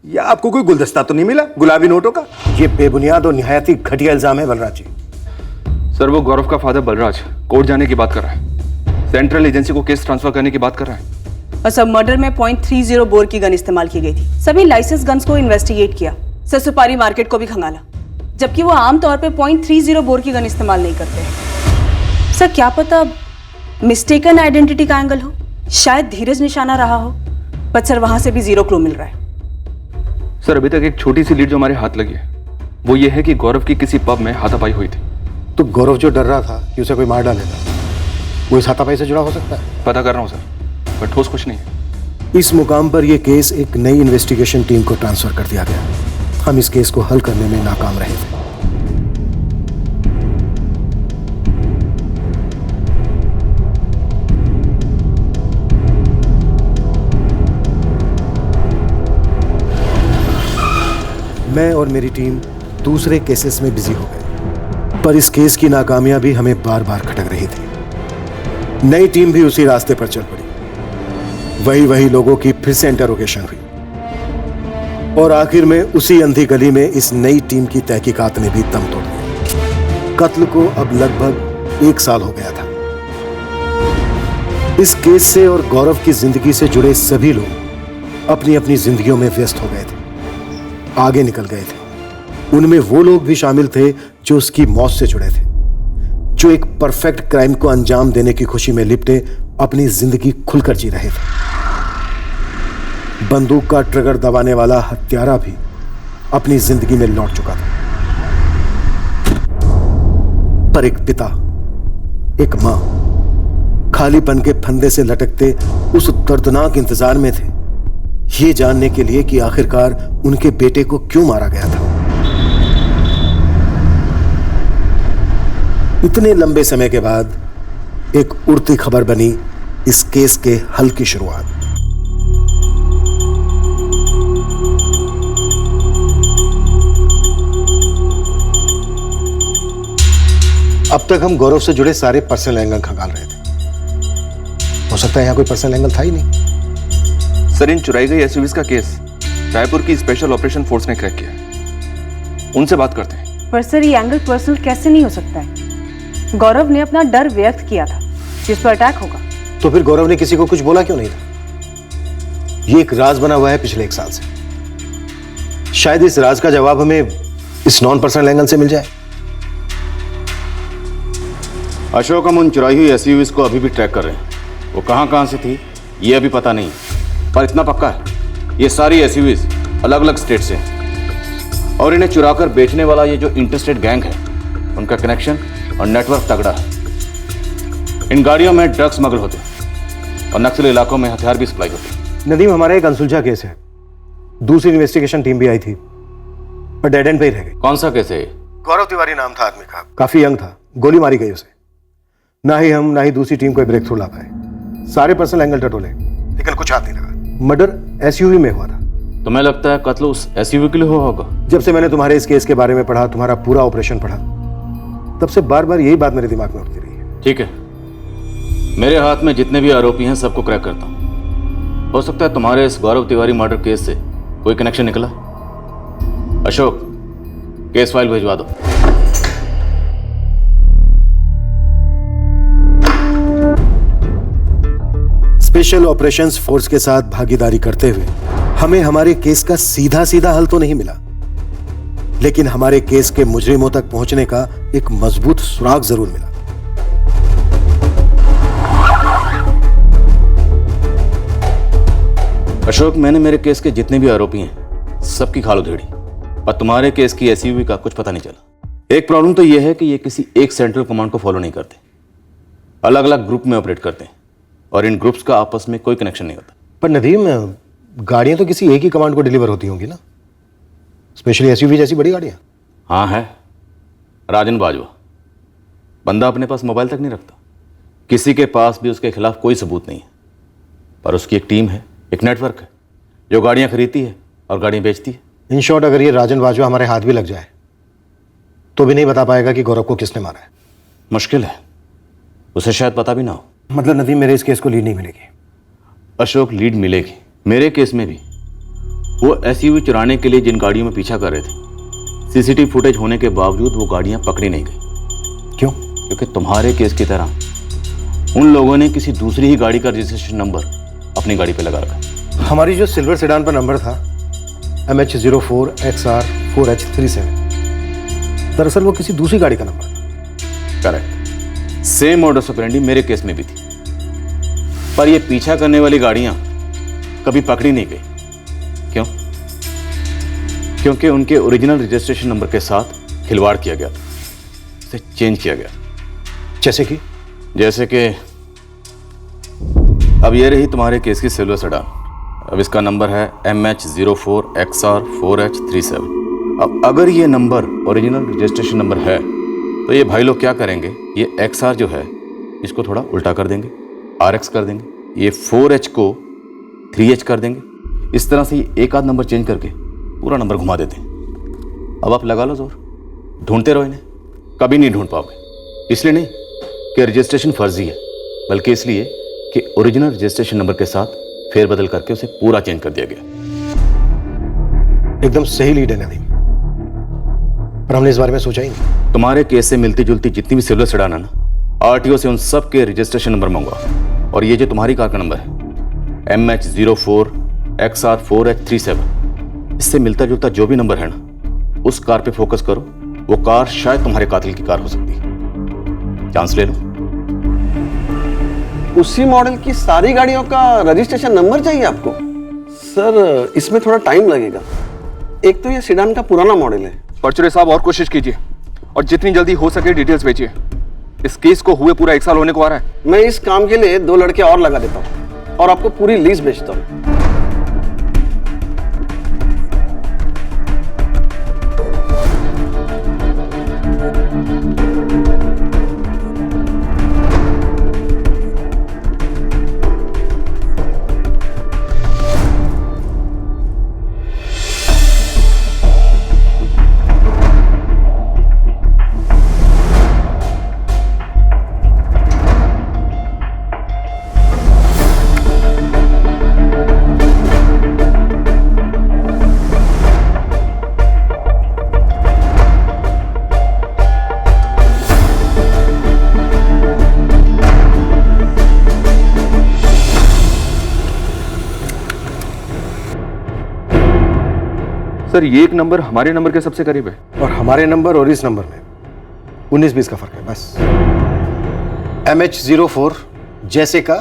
या आपको कोई गुलदस्ता तो नहीं मिला गुलाबी नोटों का? ये बेबुनियाद और निहायत ही घटिया इल्जाम है बलराज जी। सर वो गौरव का फादर बलराज कोर्ट जाने की बात कर रहा है, सेंट्रल एजेंसी को केस ट्रांसफर करने की बात कर रहा है। और सब मर्डर में .30 बोर की गन इस्तेमाल की गई थी। सभी लाइसेंस गन्स को इन्वेस्टिगेट किया, सर सुपारी मार्केट को भी खंगाला, जबकि वो आमतौर पे .30 बोर की गन इस्तेमाल नहीं करते हैं। सर क्या पता मिस्टेकन आइडेंटिटी का एंगल हो, शायद धीरज निशाना रहा हो, पर सर वहां से भी जीरो क्लू मिल रहा है। सर अभी तक एक छोटी सी लीड जो हमारे हाथ लगी है वो ये है कि गौरव की किसी पब में हाथापाई हुई थी। तो गौरव जो डर रहा था कि उसे कोई मार डालेगा, वो इस हाथापाई से जुड़ा हो सकता है? पता कर रहा हूँ सर, पर ठोस कुछ नहीं है। इस मुकाम पर यह केस एक नई इन्वेस्टिगेशन टीम को ट्रांसफर कर दिया गया। हम इस केस को हल करने में नाकाम रहे थे। मैं और मेरी टीम दूसरे केसेस में बिजी हो गए, पर इस केस की नाकामयाबी हमें बार बार खटक रही थी। नई टीम भी उसी रास्ते पर चल पड़ी। वही लोगों की फिर से इंटरोगेशन हुई और आखिर में उसी अंधी गली में इस नई टीम की तहकीकात ने भी दम तोड़ दिया। कत्ल को अब लगभग 1 साल हो गया था। इस केस से और गौरव की जिंदगी से जुड़े सभी लोग अपनी अपनी जिंदगियों में व्यस्त हो गए थे, आगे निकल गए थे। उनमें वो लोग भी शामिल थे जो उसकी मौत से जुड़े थे, जो एक परफेक्ट क्राइम को अंजाम देने की खुशी में लिपटे अपनी जिंदगी खुलकर जी रहे थे। बंदूक का ट्रिगर दबाने वाला हत्यारा भी अपनी जिंदगी में लौट चुका था, पर एक पिता, एक मां खालीपन के फंदे से लटकते उस दर्दनाक इंतजार में थे, ये जानने के लिए कि आखिरकार उनके बेटे को क्यों मारा गया था। इतने लंबे समय के बाद एक उड़ती खबर बनी इस केस के हल की शुरुआत। अब तक हम गौरव से जुड़े सारे पर्सनल एंगल खंगाल रहे थे। हो सकता है यहां कोई पर्सनल एंगल था ही नहीं। सर इन चुराई गई एसयूवीज का केस रायपुर की स्पेशल ऑपरेशन फोर्स ने क्रैक किया, उनसे बात करते हैं। पर सर ये एंगल पर्सनल कैसे नहीं हो सकता है? गौरव ने अपना डर व्यक्त किया था जिस पर अटैक होगा। तो फिर गौरव ने किसी को कुछ बोला क्यों नहीं था? ये एक राज बना हुआ है पिछले 1 साल से। शायद इस राज का जवाब हमें इस नॉन पर्सनल एंगल से मिल जाए। अशोक, हम उन चुराई हुई एसयूवीज को अभी भी ट्रैक कर रहे हैं। वो कहां से थी ये अभी पता नहीं, पर इतना पक्का है ये सारी एसयूवीज अलग अलग स्टेट से हैं और इन्हें चुराकर बेचने वाला ये जो इंटरस्टेट गैंग है उनका कनेक्शन और नेटवर्क तगड़ा है। इन गाड़ियों में ड्रग्स स्मगल होते हैं और नक्सली इलाकों में हथियार भी सप्लाई होते हैं। नदीम, हमारा एक अनसुलझा केस है। दूसरी इन्वेस्टिगेशन टीम भी आई थी पर डेड एंड पे ही रह गई। कौन सा केस है? गौरव तिवारी नाम था आदमी का, काफी यंग था, गोली मारी गई उसे। ना ही हम ना ही दूसरी टीम को ब्रेक थ्रू ला पाए। सारे पर्सनल एंगल टटोले लेकिन कुछ हाथ नहीं लगा। मर्डर एसयूवी में हुआ था। तुम्हें लगता है कत्ल उस एसयूवी के लिए हुआ होगा? जब से मैंने तुम्हारे इस केस के बारे में पढ़ा, तुम्हारा पूरा ऑपरेशन पढ़ा, तब से बार बार यही बात मेरे दिमाग में उठती रही है। ठीक है, मेरे हाथ में जितने भी आरोपी हैं सबको क्रैक करता हूं। हो सकता है तुम्हारे इस गौरव तिवारी मर्डर केस से कोई कनेक्शन निकला। अशोक, केस फाइल भिजवा दो। स्पेशल ऑपरेशंस फोर्स के साथ भागीदारी करते हुए हमें हमारे केस का सीधा सीधा हल तो नहीं मिला, लेकिन हमारे केस के मुजरिमों तक पहुंचने का एक मजबूत सुराग जरूर मिला। अशोक, मैंने मेरे केस के जितने भी आरोपी हैं सबकी खाल उधेड़ी, और तुम्हारे केस की एसयूवी का कुछ पता नहीं चला। एक प्रॉब्लम तो यह है कि ये किसी एक सेंट्रल कमांड को फॉलो नहीं करते, अलग अलग ग्रुप में ऑपरेट करते हैं और इन ग्रुप्स का आपस में कोई कनेक्शन नहीं होता। पर नदीम, गाड़ियां तो किसी एक ही कमांड को डिलीवर होती होंगी ना, स्पेशली एसयूवी जैसी बड़ी गाड़ियां। हाँ है, राजन बाजवा। बंदा अपने पास मोबाइल तक नहीं रखता, किसी के पास भी उसके खिलाफ कोई सबूत नहीं है, पर उसकी एक टीम है, एक नेटवर्क है जो गाड़ियां खरीदती है और गाड़ियां बेचती है। इन शॉर्ट, अगर ये राजन बाजवा हमारे हाथ भी लग जाए तो भी नहीं बता पाएगा कि गौरव को किसने मारा है। मुश्किल है, उसे शायद पता भी ना हो। मतलब नदीम, मेरे इस केस को लीड नहीं मिलेगी? अशोक, लीड मिलेगी। मेरे केस में भी वो एसयूवी चुराने के लिए जिन गाड़ियों में पीछा कर रहे थे, सीसीटीवी फुटेज होने के बावजूद वो गाड़ियां पकड़ी नहीं गई। क्यों? क्योंकि तुम्हारे केस की तरह उन लोगों ने किसी दूसरी ही गाड़ी का रजिस्ट्रेशन नंबर अपनी गाड़ी पे लगा रखा। हमारी जो सिल्वर सेडान पर नंबर था MH04XR4H37, दरअसल वो किसी दूसरी गाड़ी का नंबर था। करेक्ट। सेम मॉडस ऑपरेंडी मेरे केस में भी थी, पर ये पीछा करने वाली गाड़ियां कभी पकड़ी नहीं गई। क्यों? क्योंकि उनके ओरिजिनल रजिस्ट्रेशन नंबर के साथ खिलवाड़ किया गया था, उसे चेंज किया गया। जैसे कि अब ये रही तुम्हारे केस की सिल्वर सेडान। अब इसका नंबर है MH04XR4H37। अब अगर ये नंबर ओरिजिनल रजिस्ट्रेशन नंबर है तो ये भाई लोग क्या करेंगे, ये XR जो है इसको थोड़ा उल्टा कर देंगे, RX कर देंगे, ये 4H को 3H कर देंगे। इस तरह से ये एक आध नंबर चेंज करके पूरा नंबर घुमा देते हैं। अब आप लगा लो जोर, ढूंढते रहो इन्हें, कभी नहीं ढूंढ पाओगे। इसलिए नहीं कि रजिस्ट्रेशन फर्जी है, बल्कि इसलिए कि ओरिजिनल रजिस्ट्रेशन नंबर के साथ फेरबदल करके उसे पूरा चेंज कर दिया गया। एकदम सही लीड है नदीम, पर हमने इस बारे में सोचा ही नहीं। तुम्हारे केस से मिलती जुलती जितनी भी सिल्वर सेडान है ना, RTO से उन सब के रजिस्ट्रेशन नंबर मंगवाओ। और ये जो तुम्हारी कार का नंबर है MH04XR4H37, इससे मिलता जुलता जो भी नंबर है ना, उस कार पे फोकस करो। वो कार शायद तुम्हारे कातिल की कार हो सकती है। चांस ले लो। उसी मॉडल की सारी गाड़ियों का रजिस्ट्रेशन नंबर चाहिए आपको? सर, इसमें थोड़ा टाइम लगेगा। एक तो ये सेडान का पुराना मॉडल है। परचुरे साहब, और कोशिश कीजिए और जितनी जल्दी हो सके डिटेल्स भेजिए। इस केस को हुए पूरा 1 साल होने को आ रहा है। मैं इस काम के लिए 2 लड़के और लगा देता हूँ और आपको पूरी लीज भेजता हूँ। सर, ये एक नंबर हमारे नंबर के सबसे करीब है और हमारे नंबर और इस नंबर में 19-20 का फर्क है बस। MH04 जैसे का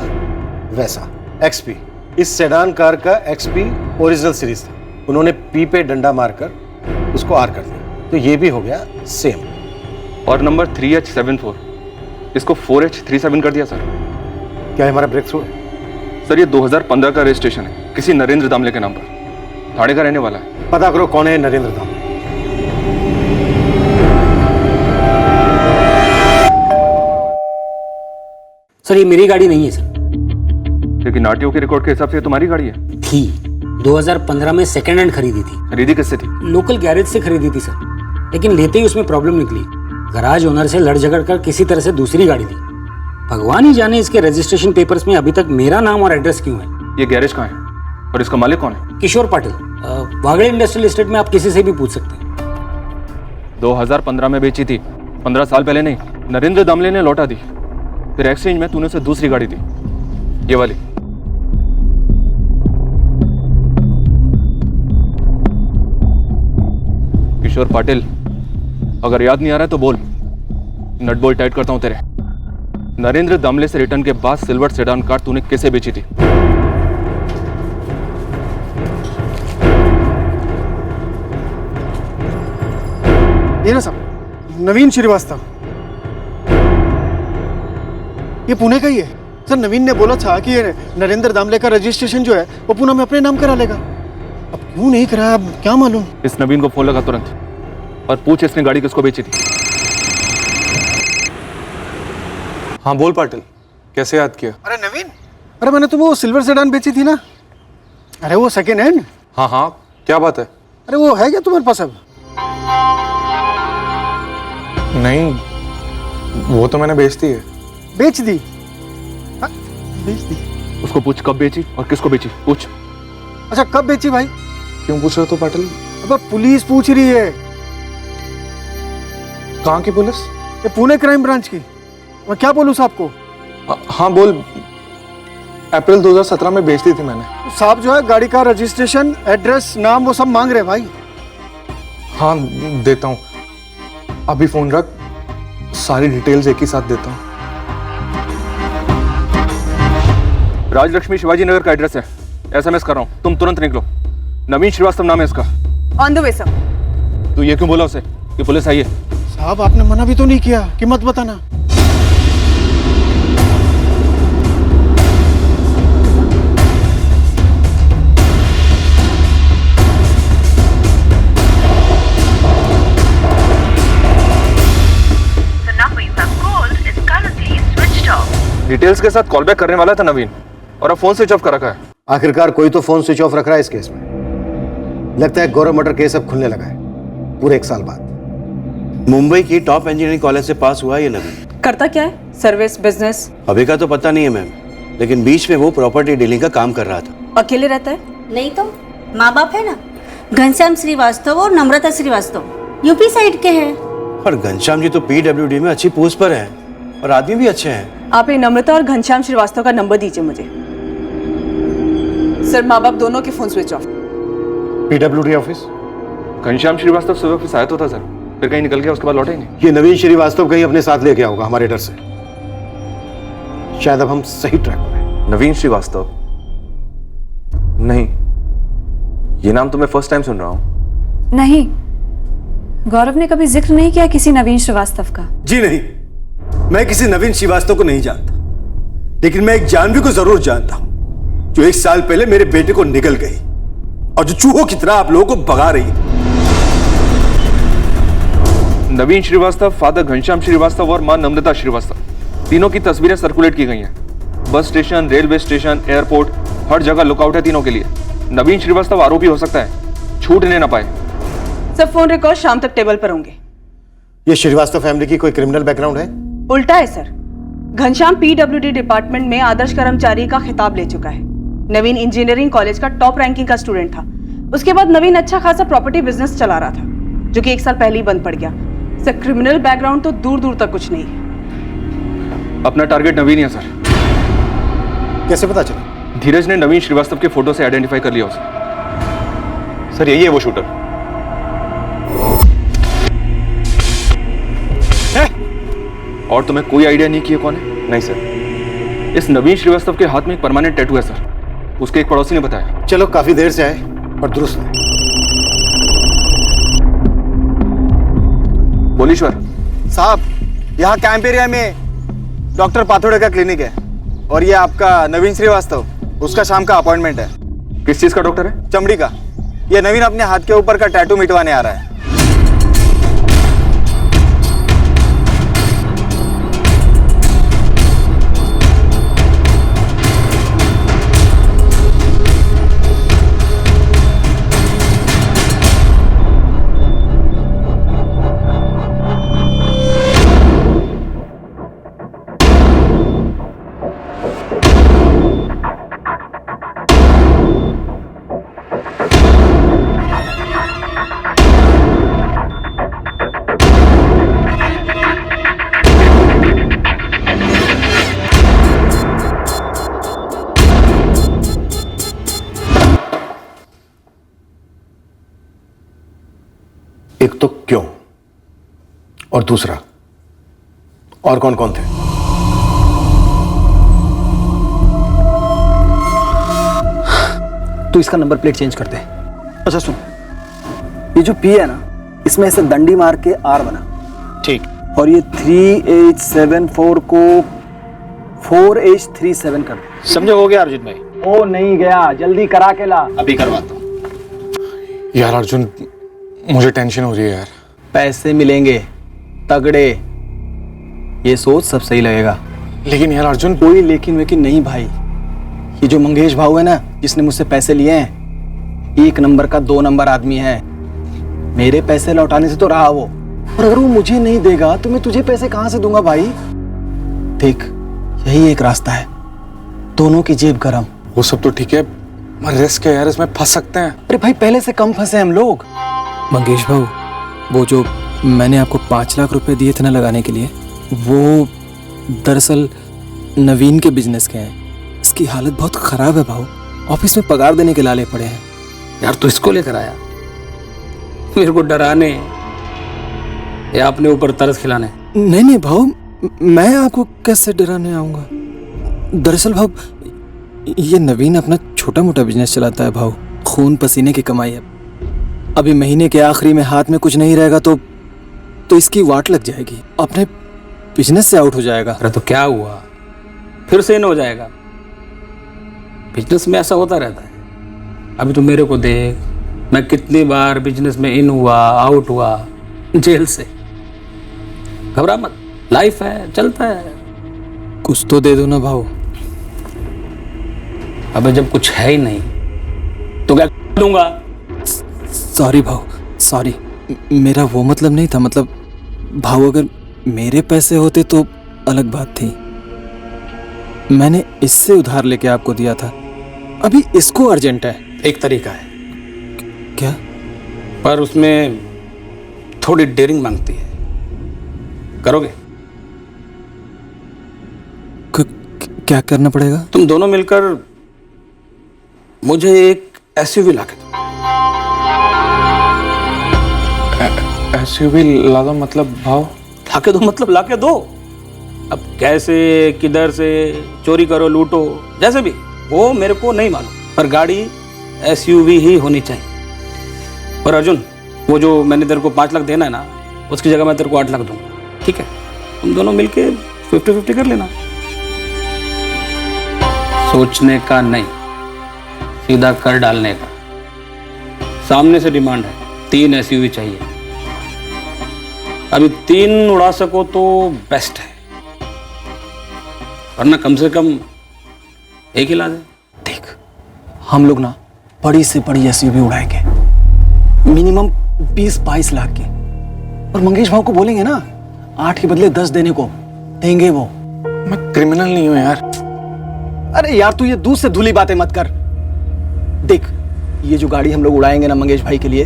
वैसा XP, इस सेडान कार का XP ओरिजिनल सीरीज था। उन्होंने P पे डंडा मारकर उसको R कर दिया, तो ये भी हो गया सेम। और नंबर 3H74 इसको 4H37 कर दिया सर। क्या हमारा ब्रेक थ्रू है? सर, ये 2015 का रजिस्ट्रेशन है, किसी नरेंद्र दामले के नाम पर। थाने का रहने वाला है। पता करो कौन है नरेंद्र दामले। सर, ये मेरी गाड़ी नहीं है सर। लेकिन RTO के रिकॉर्ड के हिसाब से तुम्हारी गाड़ी है। थी 2015 में सेकेंड हैंड खरीदी थी। खरीदी किससे थी? लोकल गैरेज से खरीदी थी सर, लेकिन लेते ही उसमें प्रॉब्लम निकली। गराज ओनर से लड़ झगड़ कर किसी तरह से दूसरी गाड़ी ली। भगवान ही जाने इसके रजिस्ट्रेशन पेपर्स में अभी तक मेरा नाम और एड्रेस क्यों है। ये गैरेज कहाँ है और इसका मालिक कौन है? किशोर पाटिल, वागड़े इंडस्ट्रियल एस्टेट में। आप किसी से भी पूछ सकते हैं। 2015 में बेची थी, 15 साल पहले नहीं। नरेंद्र दामले ने लौटा दी, फिर एक्सचेंज में तूने उसे दूसरी गाड़ी दी, ये वाली। किशोर पाटिल, अगर याद नहीं आ रहा है तो बोल, नट बोल्ट टाइट करता हूं तेरे। नरेंद्र दामले से रिटर्न के बाद सिल्वर सेडान कार तूने किसे बेची थी? ये ना साहब, नवीन श्रीवास्तव, ये पुणे का ही है सर। नवीन ने बोला था कि ये नरेंद्र दामले का रजिस्ट्रेशन जो है वो पुणे में अपने नाम करा लेगा। अब क्यों नहीं कराया, अब क्या मालूम। इस नवीन को फोन लगा तुरंत और पूछ इसने गाड़ी किसको बेची थी। हाँ बोल पाटिल, कैसे याद किया? अरे नवीन, अरे मैंने तो वो सिल्वर सेडान बेची थी ना। अरे वो सेकेंड हैंड। हाँ हाँ, क्या बात है? अरे वो है क्या तुम्हारे पास अब? नहीं, वो तो मैंने बेच दी है। बेच दी। हाँ, बेच दी। उसको पूछ कब बेची और किसको बेची, पूछ। अच्छा कब बेची भाई? क्यों पूछ रहे हो तो पाटिल? अब पुलिस पूछ रही है। कहाँ की पुलिस? ये पुणे क्राइम ब्रांच की। मैं क्या बोलूँ साहब को? हाँ बोल। अप्रैल 2017 में बेच दी थी मैंने। साहब जो है गाड़ी का रजिस्ट्रेशन, एड्रेस, नाम वो सब मांग रहे भाई। हाँ देता हूँ, अभी फोन रख, सारी डिटेल्स एक ही साथ देता हूँ। राजलक्ष्मी शिवाजी नगर का एड्रेस है, SMS कर रहा हूँ, तुम तुरंत निकलो। नवीन श्रीवास्तव नाम है इसका। On the way sir. तू ये क्यों बोला उसे कि पुलिस आई है? साहब आपने मना भी तो नहीं किया कि मत बताना। डिटेल्स के साथ कॉल बैक करने वाला था नवीन, और अब फोन स्विच ऑफ कर रखा है। आखिरकार कोई तो फोन स्विच ऑफ रख रहा है इस केस में। लगता है गौरव मर्डर केस अब खुलने लगा है पूरे 1 साल बाद। मुंबई की टॉप इंजीनियरिंग कॉलेज से पास हुआ ये नवीन। करता क्या है? Service, business? अभी का तो पता नहीं है मैम, लेकिन बीच में वो प्रॉपर्टी डीलिंग का काम कर रहा था। अकेले रहता है? नहीं तो माँ बाप है ना, घनश्याम श्रीवास्तव और नम्रता श्रीवास्तव यूपी साइड के हैं। और घनश्याम जी तो PWD में अच्छी पोस्ट पर है और आदमी भी अच्छे हैं। आप ये नम्रता और घनश्याम श्रीवास्तव का नंबर दीजिए मुझे। सर माँ बाप दोनों के phone switch off. PWD office? Ghanshyam Srivastava सुबह ऑफिस आया तो था सर, फिर कहीं निकल गया, उसके बाद लौटा ही नहीं। ये नवीन श्रीवास्तव कहीं अपने साथ लेके होगा हमारे डर से। शायद अब हम सही ट्रैक पर हैं। नवीन श्रीवास्तव? नहीं, ये नाम तो मैं फर्स्ट टाइम सुन रहा हूँ। नहीं, गौरव ने कभी जिक्र नहीं किया किसी नवीन श्रीवास्तव का। जी नहीं, मैं किसी नवीन श्रीवास्तव को नहीं जानता, लेकिन मैं एक जानवी को जरूर जानता हूं जो 1 साल पहले मेरे बेटे को निगल गई और जो चूहों की तरह आप लोगों को भगा रही है। नवीन श्रीवास्तव, फादर घनश्याम श्रीवास्तव और मां नम्रता श्रीवास्तव, तीनों की तस्वीरें सर्कुलेट की गई हैं। Bus station, railway station, airport, हर जगह लुकआउट है तीनों के लिए। नवीन श्रीवास्तव आरोपी हो सकता है, छूटने ना पाए। सब फोन रिकॉर्ड शाम तक टेबल पर होंगे। ये श्रीवास्तव फैमिली की कोई क्रिमिनल बैकग्राउंड है? उल्टा है सर। घनश्याम PWD डिपार्टमेंट में आदर्श कर्मचारी का खिताब ले चुका है। नवीन इंजीनियरिंग कॉलेज का टॉप रैंकिंग का स्टूडेंट था। उसके बाद नवीन अच्छा खासा प्रॉपर्टी बिजनेस चला रहा था, जो कि 1 साल पहले ही बंद पड़ गया। सर क्रिमिनल बैकग्राउंड तो दूर दूर तक कुछ नहीं है। अपना टारगेट नवीन है सर। कैसे पता चला? धीरज ने नवीन श्रीवास्तव के फोटो से आइडेंटिफाई कर लिया उसे। सर यही है वो शूटर। और तुम्हें कोई आइडिया नहीं किया कौन है? नहीं सर। इस नवीन श्रीवास्तव के हाथ में एक परमानेंट टैटू है सर, उसके एक पड़ोसी ने बताया। चलो काफी देर से आए और दुरुस्त है। बोलीश्वर साहब, यहाँ कैंप एरिया में डॉक्टर पाथोड़े का क्लिनिक है और ये आपका नवीन श्रीवास्तव, उसका शाम का अपॉइंटमेंट है। किस चीज का डॉक्टर है? चमड़ी का। ये नवीन अपने हाथ के ऊपर का टैटू मिटवाने आ रहा है। एक तो क्यों, और दूसरा और कौन कौन थे? तू इसका नंबर प्लेट चेंज कर दे। अच्छा सुन, ये जो P है ना, इसमें से दंडी मार के R बना। ठीक। और ये 3874 को 4H37 कर दे। समझो हो गया अर्जुन भाई? ओ नहीं गया, जल्दी करा के ला। अभी करवाता हूं। यार अर्जुन, मुझे टेंशन हो रही है यार। पैसे मिलेंगे तगड़े, ये सोच सब सही लगेगा। लेकिन यार अर्जुन, कोई लेकिन वेकिन नहीं भाई। ये जो मंगेश भाऊ है ना, जिसने मुझसे पैसे लिए हैं, 1 नंबर का 2 नंबर आदमी है। मेरे पैसे लौटाने से तो रहा वो, और अगर वो मुझे नहीं देगा तो मैं तुझे पैसे कहां से दूंगा भाई? देख, यही एक रास्ता है, दोनों की जेब गरम। वो सब तो ठीक है, मगर रिस्क है यार, इसमें फंस सकते हैं। अरे भाई पहले से कम फंसे हम लोग। मंगेश भाऊ, वो जो मैंने आपको 5 लाख रुपए दिए थे ना लगाने के लिए, वो दरअसल नवीन के बिजनेस के हैं। इसकी हालत बहुत खराब है भाऊ, ऑफिस में पगार देने के लाले पड़े हैं। यार तो इसको लेकर आया मेरे को डराने या अपने ऊपर तरस खिलाने? नहीं नहीं भाऊ, मैं आपको कैसे डराने आऊंगा। दरअसल भाऊ, ये नवीन अपना छोटा मोटा बिजनेस चलाता है भाऊ, खून पसीने की कमाई है। अभी महीने के आखिरी में हाथ में कुछ नहीं रहेगा तो इसकी वाट लग जाएगी, अपने बिजनेस से आउट हो जाएगा। अरे तो क्या हुआ, फिर से इन हो जाएगा? बिजनेस में ऐसा होता रहता है। अभी तो मेरे को देख, मैं कितनी बार बिजनेस में इन हुआ, आउट हुआ, जेल से। घबरा मत, लाइफ है, चलता है। कुछ तो दे दो ना भाऊ। अबे जब कुछ है ही नहीं तो क्या दूंगा? सॉरी भाऊ, सॉरी, मेरा वो मतलब नहीं था। मतलब भाऊ, अगर मेरे पैसे होते तो अलग बात थी। मैंने इससे उधार लेके आपको दिया था, अभी इसको अर्जेंट है। एक तरीका है। क्या? पर उसमें थोड़ी डेयरिंग मांगती है, करोगे? क्या करना पड़ेगा? तुम दोनों मिलकर मुझे एक एसयूवी ला के दो। एसयूवी ला दो मतलब भाव? ला के दो मतलब ला के दो। अब कैसे, किधर से, चोरी करो, लूटो, जैसे भी, वो मेरे को नहीं मालूम, पर गाड़ी एसयूवी ही होनी चाहिए। और अर्जुन, वो जो मैंने तेरे को 5 लाख देना है ना, उसकी जगह मैं तेरे को 8 लाख दूंगा, ठीक है? तुम दोनों मिलके 50-50 कर लेना। सोचने का नहीं, सीधा कर डालने का। सामने से डिमांड है, 3 एसयूवी चाहिए। अभी 3 उड़ा सको तो बेस्ट है, वरना कम से कम एक ही ला दे। देख, हम लोग ना बड़ी से बड़ी एसयूवी उड़ाएंगे, मिनिमम 20-22 लाख की। और मंगेश भाव को बोलेंगे ना 8 के बदले 10 देने को, देंगे वो। मैं क्रिमिनल नहीं हूं यार। अरे यार, तू ये दूध से धुली बातें मत कर। देख, ये जो गाड़ी हम लोग उड़ाएंगे ना मंगेश भाई के लिए,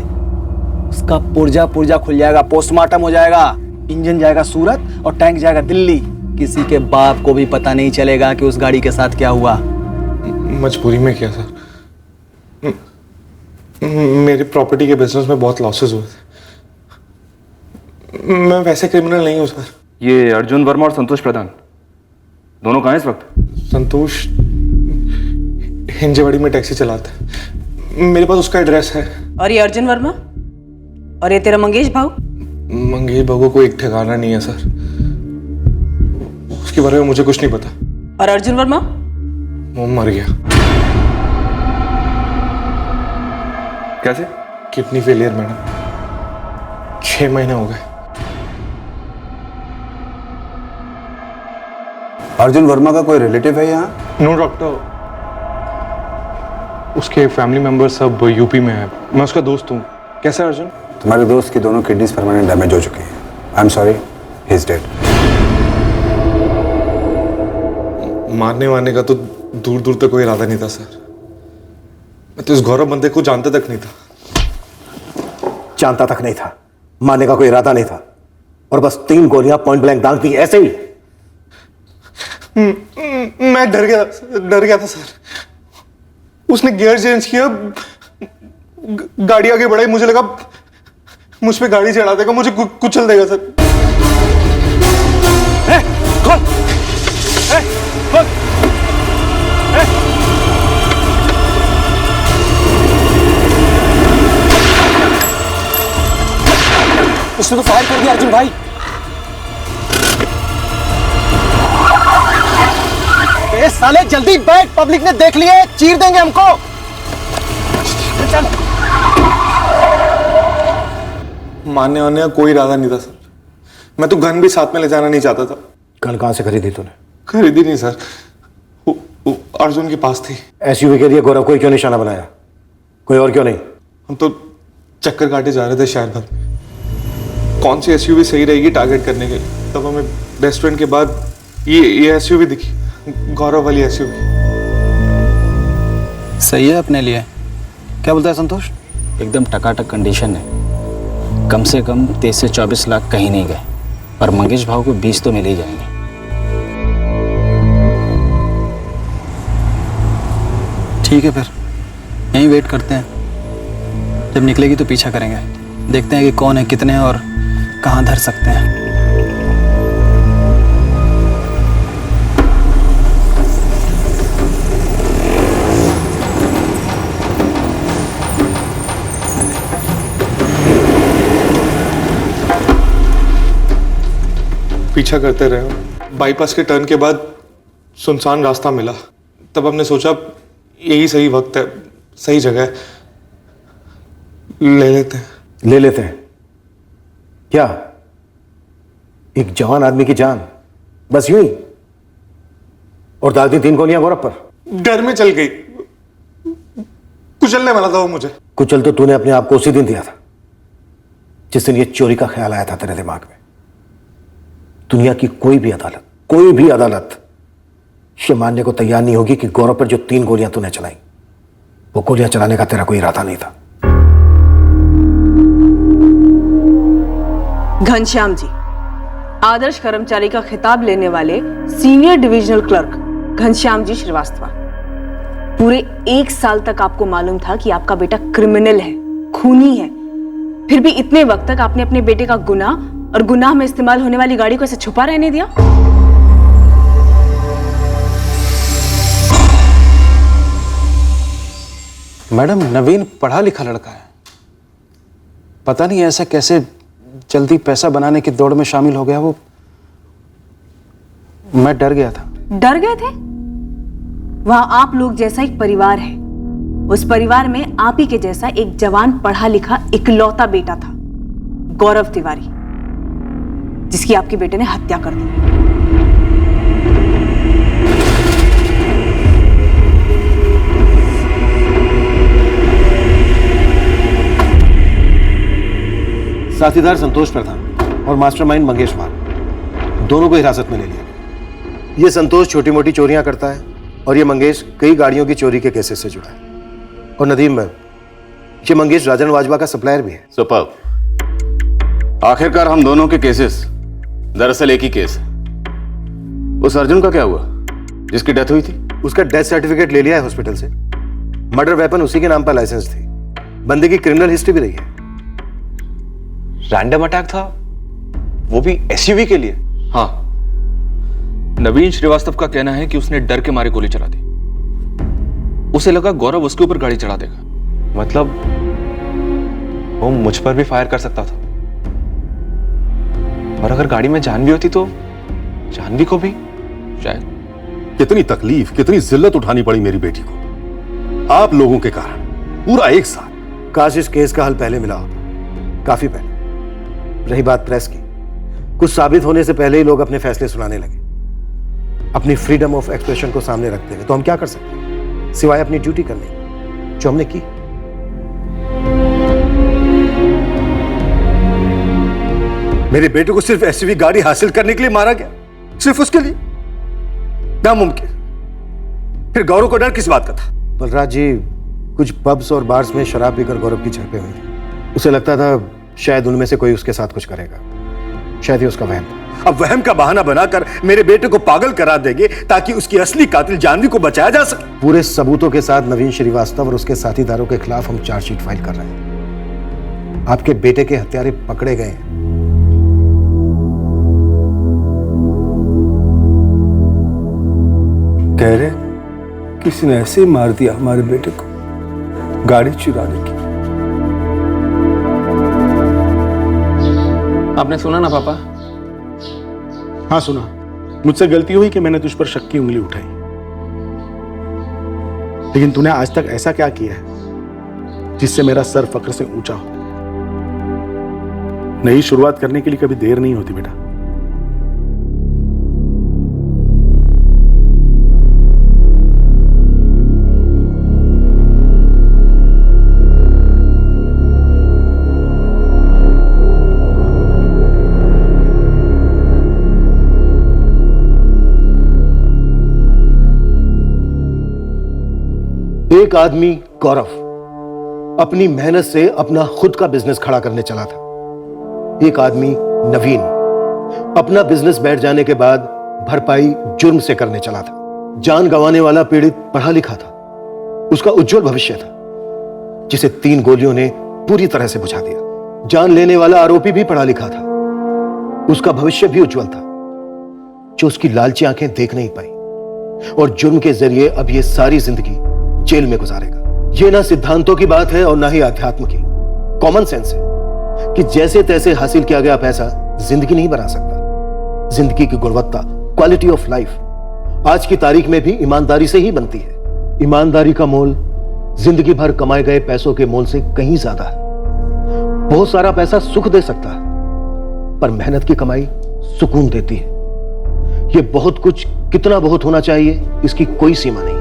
उसका पुर्जा पुर्जा खुल जाएगा, पोस्टमार्टम हो जाएगा, इंजन जाएगा सूरत और टैंक जाएगा दिल्ली। किसी के बाप को भी पता नहीं चलेगा कि उस गाड़ी के साथ क्या हुआ। मजबूरी में किया सर, मेरी प्रॉपर्टी के बिजनेस में बहुत लॉसेस हुए थे। मैं वैसे क्रिमिनल नहीं हूं सर। ये अर्जुन वर्मा और संतोष प्रधान दोनों कहाँ हैं इस वक्त? संतोष हिंजेवाड़ी में टैक्सी चलाता है, मेरे पास उसका एड्रेस है। और ये अर्जुन वर्मा और ये तेरा मंगेश भाऊ? मंगेश भाऊ को एक ठिकाना नहीं है सर, उसके बारे में मुझे कुछ नहीं पता। और अर्जुन वर्मा? वो मर गया। कैसे? किडनी फेलियर मैडम, 6 महीने हो गए। अर्जुन वर्मा का कोई रिलेटिव है यहाँ? नो डॉक्टर, उसके फैमिली मेंबर सब यूपी में है। मैं उसका दोस्त हूँ। कैसा अर्जुन? तुम्हारे दोस्त की दोनों किडनीज परमानेंट डैमेज हो चुकी हैं। I am sorry, he is dead. मारने वारने का तो दूर दूर तक कोई इरादा नहीं था सर। मैं तो इस गौरव बंदे को जानता तक नहीं था। जानता तक नहीं था, मारने का कोई इरादा नहीं था, और बस 3 गोलियां पॉइंट ब्लैंक दाग दी ऐसे ही। मैं डर गया था सर। उसने गियर चेंज किया, गाड़ी आगे बढ़ाई, मुझे लगा मुझ पे गाड़ी चढ़ा देगा, मुझे कुचल देगा सर। उसने तो फायर कर दिया अर्जुन भाई। ए साले जल्दी बैठ, पब्लिक ने देख लिया, चीर देंगे हमको। चल। मारने वाने का कोई इरादा नहीं था सर। मैं तो गन भी साथ में ले जाना नहीं चाहता था। गन कहां से खरीदी तूने? खरीदी नहीं सर, वो अर्जुन के पास थी। एसयूवी के लिए गौरव को क्यों निशाना बनाया, कोई और क्यों नहीं? हम तो चक्कर काटे जा रहे थे शहर भर में, कौन सी एसयूवी सही रहेगी टारगेट करने के लिए। तब हमें रेस्टोरेंट के बाद ये एसयूवी दिखी। गौरव वाली एसयूवी सही है अपने लिए। क्या बोलता है संतोष? एकदम टकाटक कंडीशन है। कम से कम 23 से 24 लाख कहीं नहीं गए, पर मंगेश भाव को 20 तो मिल ही जाएंगे। ठीक है, फिर यहीं वेट करते हैं। जब निकलेगी तो पीछा करेंगे, देखते हैं कि कौन है, कितने हैं और कहाँ धर सकते हैं। पीछा करते रहे। बाईपास के टर्न के बाद सुनसान रास्ता मिला, तब हमने सोचा यही सही वक्त है, सही जगह है, ले लेते हैं। ले लेते हैं क्या? एक जवान आदमी की जान बस यूं ही, और दादी 3 गोलियां गौरव पर। डर में चल गई, कुचलने वाला था वो मुझे। कुचल तो तूने अपने आप को उसी दिन दिया था जिस दिन ये चोरी का ख्याल आया था तेरे दिमाग में। दुनिया की कोई भी अदालत ये मानने को तैयार नहीं होगी कि गौरव पर जो 3 गोलियां तूने चलाई, वो गोलियां चलाने का तेरा कोई इरादा नहीं था। घनश्याम जी, आदर्श कर्मचारी का खिताब लेने वाले senior divisional clerk Ghanshyam ji Srivastava, पूरे 1 साल तक आपको मालूम था कि आपका बेटा क्रिमिनल है, खूनी है, फिर भी इतने वक्त तक आपने अपने बेटे का गुनाह और गुनाह में इस्तेमाल होने वाली गाड़ी को ऐसे छुपा रहने दिया? मैडम, नवीन पढ़ा लिखा लड़का है, पता नहीं ऐसा कैसे जल्दी पैसा बनाने की दौड़ में शामिल हो गया। वो मैं डर गया था। डर गए थे? वहां आप लोग जैसा एक परिवार है, उस परिवार में आप ही के जैसा एक जवान पढ़ा लिखा इकलौता बेटा था, गौरव तिवारी, जिसकी आपके बेटे ने हत्या कर दी। साथीदार संतोष प्रधान और मास्टरमाइंड मंगेश भाल, दोनों को हिरासत में ले लिया गया। ये संतोष छोटी मोटी चोरियां करता है और ये मंगेश कई गाड़ियों की चोरी के केसेस से जुड़ा है। और नदीम, ये मंगेश राजन वाजवा का सप्लायर भी है। सुपर्ब। आखिरकार हम दोनों के केसेस दरअसल एक ही केस है। उस अर्जुन का क्या हुआ जिसकी डेथ हुई थी? उसका डेथ सर्टिफिकेट ले लिया है हॉस्पिटल से। मर्डर वेपन उसी के नाम पर लाइसेंस थी। बंदे की क्रिमिनल हिस्ट्री भी रही है। रैंडम अटैक था, वो भी एसयूवी के लिए। हाँ, नवीन श्रीवास्तव का कहना है कि उसने डर के मारे गोली चला दी। उसे लगा गौरव उसके ऊपर गाड़ी चढ़ा देगा। मतलब वो मुझ पर भी फायर कर सकता था, और अगर गाड़ी में जान भी होती तो जानवी को भी शायद। कितनी तकलीफ, कितनी जिल्लत उठानी पड़ी मेरी बेटी को आप लोगों के कारण, पूरा 1 साल। काश इस केस का हल पहले मिला होता, काफी पहले। रही बात प्रेस की, कुछ साबित होने से पहले ही लोग अपने फैसले सुनाने लगे, अपनी फ्रीडम ऑफ एक्सप्रेशन को सामने रखते हुए। तो हम क्या कर सकते हैं सिवाय अपनी ड्यूटी करने, जो हमने की। मेरे बेटे को सिर्फ एसयूवी गाड़ी हासिल करने के लिए मारा गया, सिर्फ उसके लिए? नामुमकिन। फिर गौरव को डर किस बात का था? बलराज जी, कुछ पब्स और बार्स में शराब पीकर गौरव की झड़पें हुई थी। उसे लगता था शायद उनमें से कोई उसके साथ कुछ करेगा, शायद ही उसका वहम था। अब वहम का बहाना बनाकर मेरे बेटे को पागल करा देंगे ताकि उसकी असली कातिल जानवी को बचाया जा सके। पूरे सबूतों के साथ नवीन श्रीवास्तव और उसके साथीदारों के खिलाफ हम चार्जशीट फाइल कर रहे हैं। आपके बेटे के हत्यारे पकड़े गए हैं। कह रहे किसी ने ऐसे ही मार दिया हमारे बेटे को, गाड़ी चुराने की। आपने सुना ना पापा? हाँ सुना। मुझसे गलती हुई कि मैंने तुझ पर शक की उंगली उठाई, लेकिन तूने आज तक ऐसा क्या किया है जिससे मेरा सर फक्र से ऊंचा हो? नई शुरुआत करने के लिए कभी देर नहीं होती बेटा। एक आदमी गौरव अपनी मेहनत से अपना खुद का बिजनेस खड़ा करने चला था। एक आदमी नवीन अपना बिजनेस बैठ जाने के बाद भरपाई जुर्म से करने चला था। जान गंवाने वाला पीड़ित पढ़ा लिखा था, उसका उज्जवल भविष्य था, जिसे 3 गोलियों ने पूरी तरह से बुझा दिया। जान लेने वाला आरोपी भी पढ़ा लिखा था, उसका भविष्य भी उज्जवल था, जो उसकी लालची आंखें देख नहीं पाई और जुर्म के जरिए अब ये सारी जिंदगी जेल में गुजारेगा। ये ना सिद्धांतों की बात है और ना ही अध्यात्म की, कॉमन सेंस है कि जैसे तैसे हासिल किया गया पैसा जिंदगी नहीं बना सकता। जिंदगी की गुणवत्ता, क्वालिटी ऑफ लाइफ आज की तारीख में भी ईमानदारी से ही बनती है। ईमानदारी का मोल जिंदगी भर कमाए गए पैसों के मोल से कहीं ज्यादा है। बहुत सारा पैसा सुख दे सकता है, पर मेहनत की कमाई सुकून देती है। ये बहुत कुछ कितना बहुत होना चाहिए, इसकी कोई सीमा नहीं।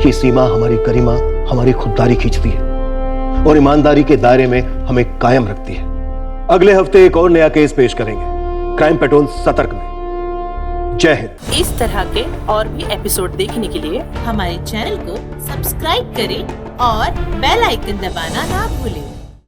ये सीमा हमारी गरिमा, हमारी खुददारी खींचती है और ईमानदारी के दायरे में हमें कायम रखती है। अगले हफ्ते एक और नया केस पेश करेंगे क्राइम पेट्रोल सतर्क में। जय हिंद। इस तरह के और भी एपिसोड देखने के लिए हमारे चैनल को सब्सक्राइब करें और बेल आइकन दबाना ना भूलें।